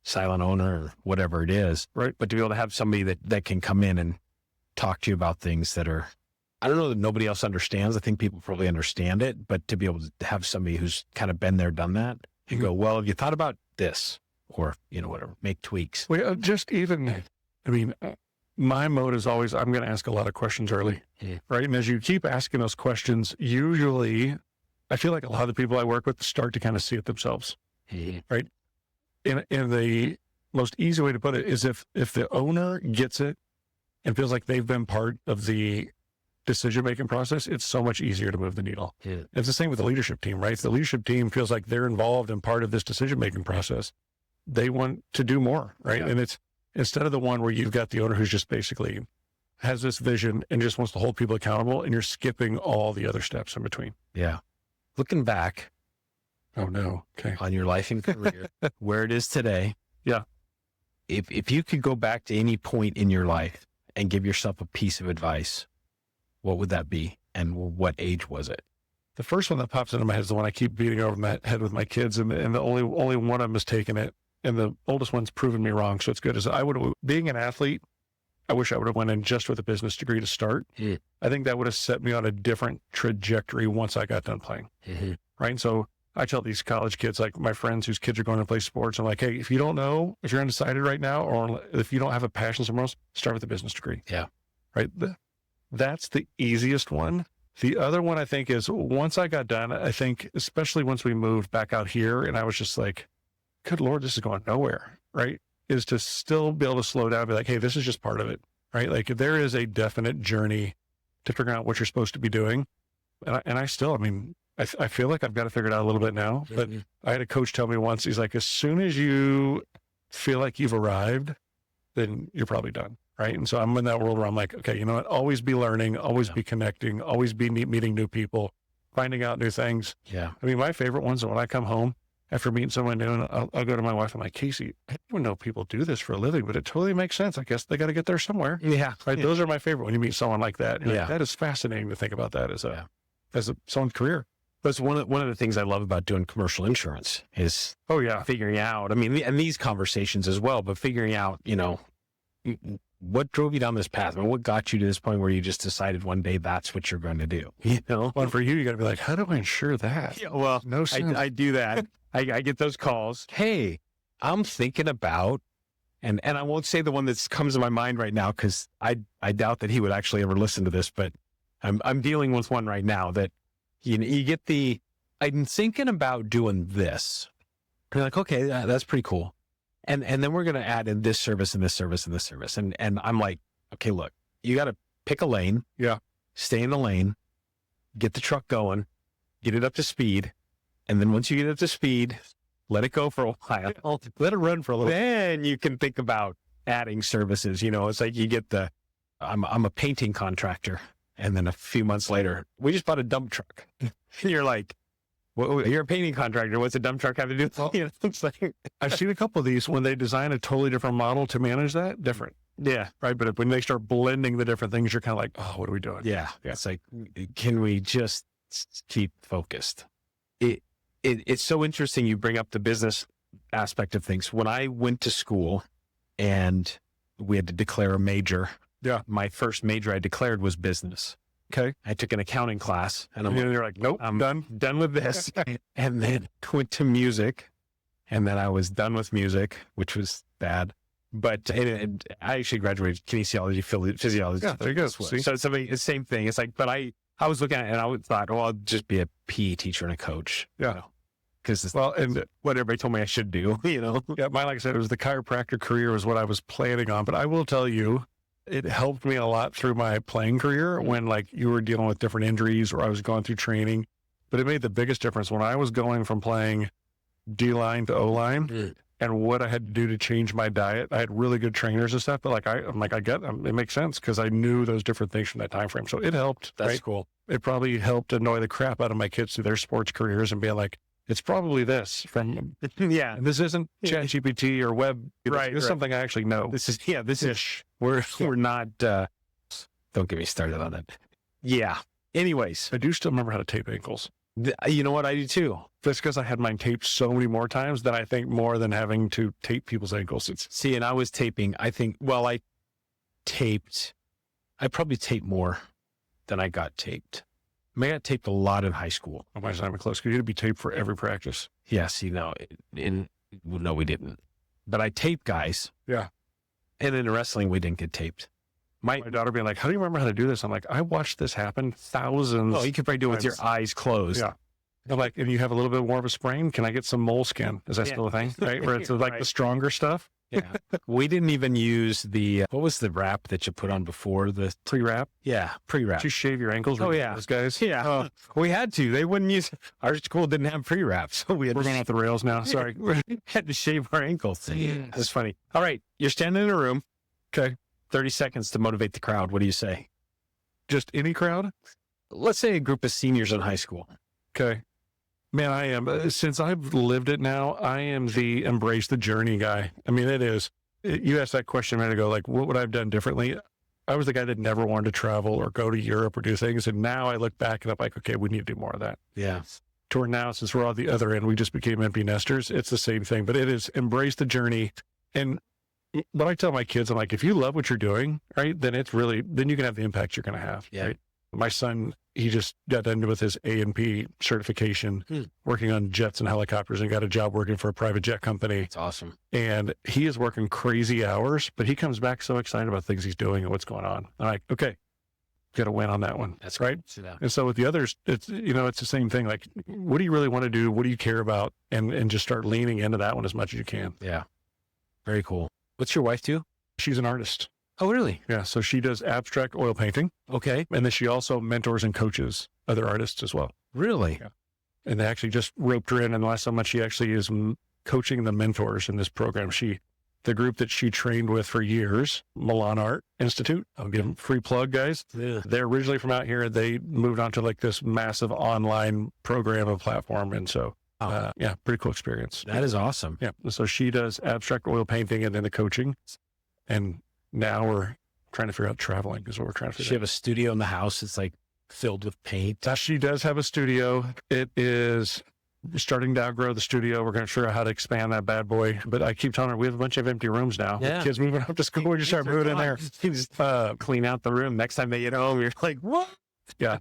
Speaker 3: silent owner or whatever it is.
Speaker 1: Right.
Speaker 3: But to be able to have somebody that can come in and talk to you about things that are, I don't know that nobody else understands. I think people probably understand it, but to be able to have somebody who's kind of been there, done that, and go, well, have you thought about this? Or, whatever, make tweaks.
Speaker 1: Well, my mode is always, I'm going to ask a lot of questions early, right? And as you keep asking those questions, usually I feel like a lot of the people I work with start to kind of see it themselves, right? And the most easy way to put it is if the owner gets it and feels like they've been part of the decision-making process, it's so much easier to move the needle. Yeah. It's the same with the leadership team, right? If the leadership team feels like they're involved in part of this decision-making process, they want to do more, right? Yeah. And it's instead of the one where you've got the owner who's just basically has this vision and just wants to hold people accountable, and you're skipping all the other steps in between.
Speaker 3: Yeah. Looking back.
Speaker 1: Oh no. Okay.
Speaker 3: On your life and career, where it is today.
Speaker 1: Yeah.
Speaker 3: If you could go back to any point in your life and give yourself a piece of advice, what would that be? And what age was it?
Speaker 1: The first one that pops into my head is the one I keep beating over my head with my kids. And the only one of them has taken it. And the oldest one's proven me wrong. So it's good. As being an athlete, I wish I would have went in just with a business degree to start. I think that would have set me on a different trajectory once I got done playing. right? And so I tell these college kids, like my friends whose kids are going to play sports, I'm like, hey, if you don't know, if you're undecided right now, or if you don't have a passion somewhere else, start with a business degree.
Speaker 3: Yeah.
Speaker 1: Right. That's the easiest one. The other one I think is once I got done, I think, especially once we moved back out here and I was just like, good Lord, this is going nowhere. Right. Is to still be able to slow down and be like, hey, this is just part of it. Right. Like there is a definite journey to figuring out what you're supposed to be doing. And I still, I mean, I feel like I've got to figure it out a little bit now, but I had a coach tell me once, he's like, as soon as you feel like you've arrived, then you're probably done. Right. And so I'm in that world where I'm like, okay, you know what? Always be learning, always be connecting, always be meeting new people, finding out new things.
Speaker 3: Yeah.
Speaker 1: I mean, my favorite ones are when I come home after meeting someone new and I'll go to my wife. I'm like, Casey, I don't even know people do this for a living, but it totally makes sense. I guess they got to get there somewhere.
Speaker 3: Yeah.
Speaker 1: Right.
Speaker 3: Yeah.
Speaker 1: Those are my favorite when you meet someone like that.
Speaker 3: Yeah.
Speaker 1: Like, that is fascinating to think about that as someone's career.
Speaker 3: That's one of the things I love about doing commercial insurance is figuring out, I mean, and these conversations as well, but figuring out, you know, what drove you down this path? I mean, what got you to this point where you just decided one day that's what you're going to do? You know?
Speaker 1: Well, for you got to be like, how do I insure that?
Speaker 3: Yeah, well,
Speaker 1: no sense.
Speaker 3: I do that. I get those calls. Hey, I'm thinking about, and I won't say the one that comes to my mind right now because I doubt that he would actually ever listen to this, but I'm dealing with one right now that you get I'm thinking about doing this. And you're like, okay, that's pretty cool. And then we're going to add in this service and this service and this service. And I'm like, okay, look, you got to pick a lane.
Speaker 1: Yeah.
Speaker 3: Stay in the lane, get the truck going, get it up to speed. And then once you get it up to speed, let it go for a while.
Speaker 1: Let it run for a little.
Speaker 3: Then you can think about adding services. You know, it's like you get I'm a painting contractor. And then a few months later, we just bought a dump truck. And you're like, well, you're a painting contractor. What's a dump truck have to do with it? You know, it's like,
Speaker 1: I've seen a couple of these when they design a totally different model to manage that, different.
Speaker 3: Yeah.
Speaker 1: Right. But when they start blending the different things, you're kind of like, oh, what are we doing?
Speaker 3: Yeah. It's like, can we just keep focused? It's so interesting you bring up the business aspect of things. When I went to school and we had to declare a major, my first major I declared was business.
Speaker 1: Okay.
Speaker 3: I took an accounting class and
Speaker 1: you're like, nope,
Speaker 3: I'm
Speaker 1: done
Speaker 3: with this. And then went to music. And then I was done with music, which was bad. But I actually graduated kinesiology, physiology.
Speaker 1: Yeah, there you go.
Speaker 3: So it's the same thing. It's like, but I was looking at it and I thought, well, I'll just be a PE teacher and a coach.
Speaker 1: Yeah.
Speaker 3: You know? Because
Speaker 1: and
Speaker 3: what everybody told me I should do, you know?
Speaker 1: Yeah, like I said, it was the chiropractor career was what I was planning on. But I will tell you, it helped me a lot through my playing career when like you were dealing with different injuries or I was going through training. But it made the biggest difference when I was going from playing D-line to O-line and what I had to do to change my diet. I had really good trainers and stuff, but like I'm like, I get them. It makes sense because I knew those different things from that time frame. So it helped.
Speaker 3: That's
Speaker 1: right?
Speaker 3: cool.
Speaker 1: It probably helped annoy the crap out of my kids through their sports careers and being like, it's probably this from, and this isn't ChatGPT or web.
Speaker 3: Right.
Speaker 1: This is something I actually know.
Speaker 3: This is, we're not, don't get me started on it. Yeah. Anyways.
Speaker 1: I do still remember how to tape ankles.
Speaker 3: You know what? I do too.
Speaker 1: That's because I had mine taped so many more times than I think more than having to tape people's ankles.
Speaker 3: And I was taping, I probably taped more than I got taped. I got taped a lot in high school.
Speaker 1: Oh, my time close. You had to be taped for every practice.
Speaker 3: Yes, no, we didn't. But I taped guys.
Speaker 1: Yeah.
Speaker 3: And in wrestling, we didn't get taped.
Speaker 1: My daughter being like, how do you remember how to do this? I'm like, I watched this happen thousands.
Speaker 3: Oh, you could probably do it with your eyes closed.
Speaker 1: Yeah. I'm like, and you have a little bit more of a sprain. Can I get some moleskin? Is that still a thing? Right. Where it's like the stronger stuff.
Speaker 3: Yeah. We didn't even use what was the wrap that you put on before the
Speaker 1: pre-wrap?
Speaker 3: Yeah. Pre-wrap.
Speaker 1: Did you shave your ankles?
Speaker 3: Oh yeah.
Speaker 1: Those guys.
Speaker 3: Yeah. We had to. They wouldn't use, our school didn't have pre-wrap. So we're
Speaker 1: going off the rails now. Sorry.
Speaker 3: Had to shave our ankles. That's funny. All right. You're standing in a room.
Speaker 1: Okay.
Speaker 3: 30 seconds to motivate the crowd. What do you say?
Speaker 1: Just any crowd?
Speaker 3: Let's say a group of seniors in high school.
Speaker 1: Okay. Man, I am, since I've lived it now, I am the embrace the journey guy. I mean, it is. You asked that question a minute ago, like, what would I have done differently? I was the guy that never wanted to travel or go to Europe or do things. And now I look back and I'm like, okay, we need to do more of that.
Speaker 3: Yeah.
Speaker 1: To where now, since we're on the other end, we just became empty nesters. It's the same thing, but it is embrace the journey. And what I tell my kids, I'm like, if you love what you're doing, right, then it's really, then you can have the impact you're going to have.
Speaker 3: Yeah.
Speaker 1: Right? My son, he just got done with his A&P certification, working on jets and helicopters, and got a job working for a private jet company.
Speaker 3: It's awesome.
Speaker 1: And he is working crazy hours, but he comes back so excited about things he's doing and what's going on. I'm like, okay, got to win on that one.
Speaker 3: That's
Speaker 1: right.
Speaker 3: Yeah.
Speaker 1: And so with the others, it's, it's the same thing. Like, what do you really want to do? What do you care about? And just start leaning into that one as much as you can.
Speaker 3: Yeah. Very cool. What's your wife do?
Speaker 1: She's an artist.
Speaker 3: Oh, really?
Speaker 1: Yeah. So she does abstract oil painting.
Speaker 3: Okay.
Speaker 1: And then she also mentors and coaches other artists as well.
Speaker 3: Really?
Speaker 1: Yeah. And they actually just roped her in. And the last month, she actually is coaching the mentors in this program. The group that she trained with for years, Milan Art Institute. I'll give them a free plug, guys.
Speaker 3: Yeah.
Speaker 1: They're originally from out here. They moved on to like this massive online program and platform. And so, yeah, pretty cool experience.
Speaker 3: That is awesome.
Speaker 1: Yeah. So she does abstract oil painting and then the coaching. And now we're trying to figure out traveling is what we're trying to figure out.
Speaker 3: She have a studio in the house. It's like filled with paint.
Speaker 1: She does have a studio. It is starting to outgrow the studio. We're going to figure out how to expand that bad boy. But I keep telling her we have a bunch of empty rooms now.
Speaker 3: Yeah.
Speaker 1: With kids moving up to school. We just start moving in there.
Speaker 3: You just clean out the room. Next time they get home, you're like, what?
Speaker 1: Yeah.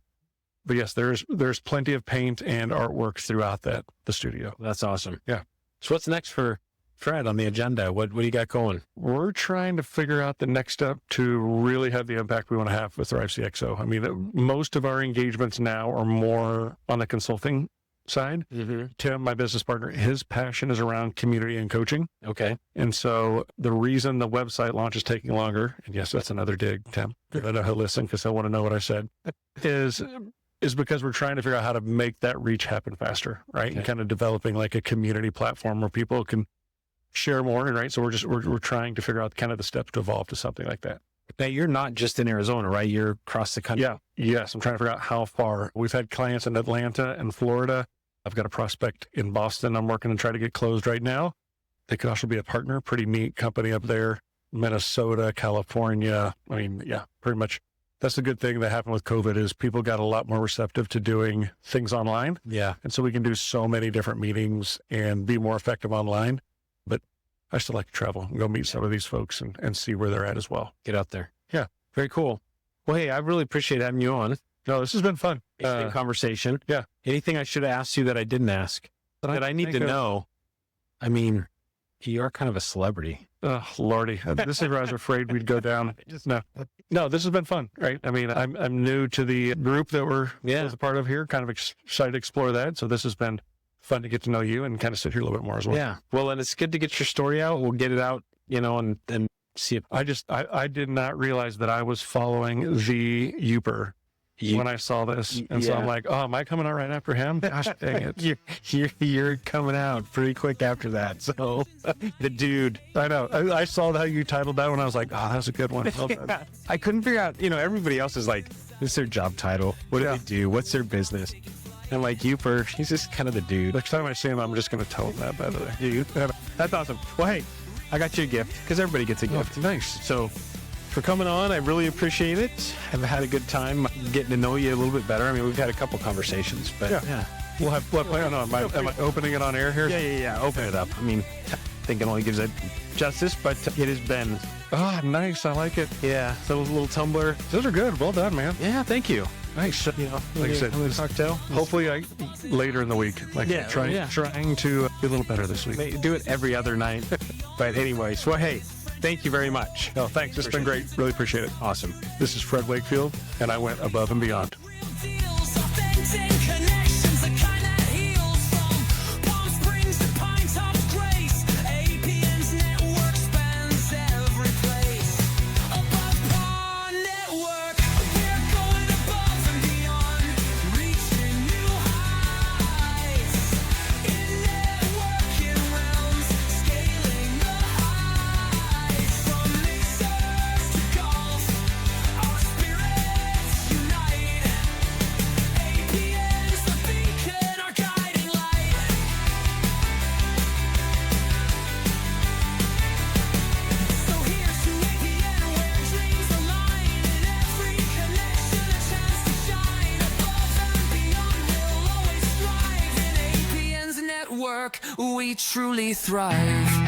Speaker 1: But yes, there's plenty of paint and artwork throughout the studio.
Speaker 3: That's awesome.
Speaker 1: Yeah.
Speaker 3: So what's next for Fred on the agenda? What do you got going?
Speaker 1: We're trying to figure out the next step to really have the impact we want to have with Thrive CXO. I mean, most of our engagements now are more on the consulting side.
Speaker 3: Mm-hmm.
Speaker 1: Tim, my business partner, his passion is around community and coaching.
Speaker 3: Okay.
Speaker 1: And so the reason the website launch is taking longer, and yes, that's another dig, Tim, I know he'll listen because he'll want to know what I said, is because we're trying to figure out how to make that reach happen faster, right?
Speaker 3: Okay.
Speaker 1: And kind of developing like a community platform where people can share more, right? So we're trying to figure out kind of the steps to evolve to something like that.
Speaker 3: Now, you're not just in Arizona, right? You're across the country.
Speaker 1: Yeah. Yes. I'm trying to figure out how far. We've had clients in Atlanta and Florida. I've got a prospect in Boston I'm working to try to get closed right now. They could also be a partner. Pretty neat company up there. Minnesota, California. I mean, yeah, pretty much. That's the good thing that happened with COVID is people got a lot more receptive to doing things online.
Speaker 3: Yeah.
Speaker 1: And so we can do so many different meetings and be more effective online. But I still like to travel and go meet some of these folks and see where they're at as well.
Speaker 3: Get out there.
Speaker 1: Yeah.
Speaker 3: Very cool. Well, hey, I really appreciate having you on.
Speaker 1: No, this has been fun.
Speaker 3: Interesting conversation.
Speaker 1: Yeah.
Speaker 3: Anything I should have asked you that I didn't ask that I need to know? I mean, you are kind of a celebrity.
Speaker 1: Oh, Lordy. This is where I was afraid we'd go down. No, this has been fun, right? I mean, I'm new to the group that we're as a part of here, kind of excited to explore that. So this has been fun to get to know you and kind of sit here a little bit more as well.
Speaker 3: Yeah. Well, and it's good to get your story out. We'll get it out, and see if
Speaker 1: I did not realize that I was following the Youper when I saw this. And so I'm like, oh, am I coming out right after him? Gosh, dang it.
Speaker 3: You're coming out pretty quick after that. So the dude.
Speaker 1: I know. I saw how you titled that one. I was like, oh, that's a good one. Well done.
Speaker 3: I couldn't figure out, everybody else is like, what's their job title? What do they do? What's their business? And like Youper, he's just kind of the dude.
Speaker 1: Next time I see him, I'm just going to tell him that, by the way.
Speaker 3: Dude. That's awesome. Well, hey, I got you a gift because everybody gets a gift.
Speaker 1: Nice.
Speaker 3: So for coming on, I really appreciate it. I've had a good time getting to know you a little bit better. I mean, we've had a couple conversations, but yeah.
Speaker 1: We'll have, am I opening it on air here?
Speaker 3: Yeah. Open it up. I mean, I think it only gives it justice, but it has been.
Speaker 1: Oh, nice. I like it.
Speaker 3: Yeah. So a little tumbler.
Speaker 1: Those are good. Well done, man.
Speaker 3: Yeah. Thank you.
Speaker 1: Nice.
Speaker 3: Like I said,
Speaker 1: cocktail. Hopefully later in the week. Trying to be a little better this week.
Speaker 3: Do it every other night. But anyways, well, hey, thank you very much.
Speaker 1: No, thanks. It's been great. Really appreciate it.
Speaker 3: Awesome.
Speaker 1: This is Fred Wakefield, and I went above and beyond.
Speaker 4: We truly thrive.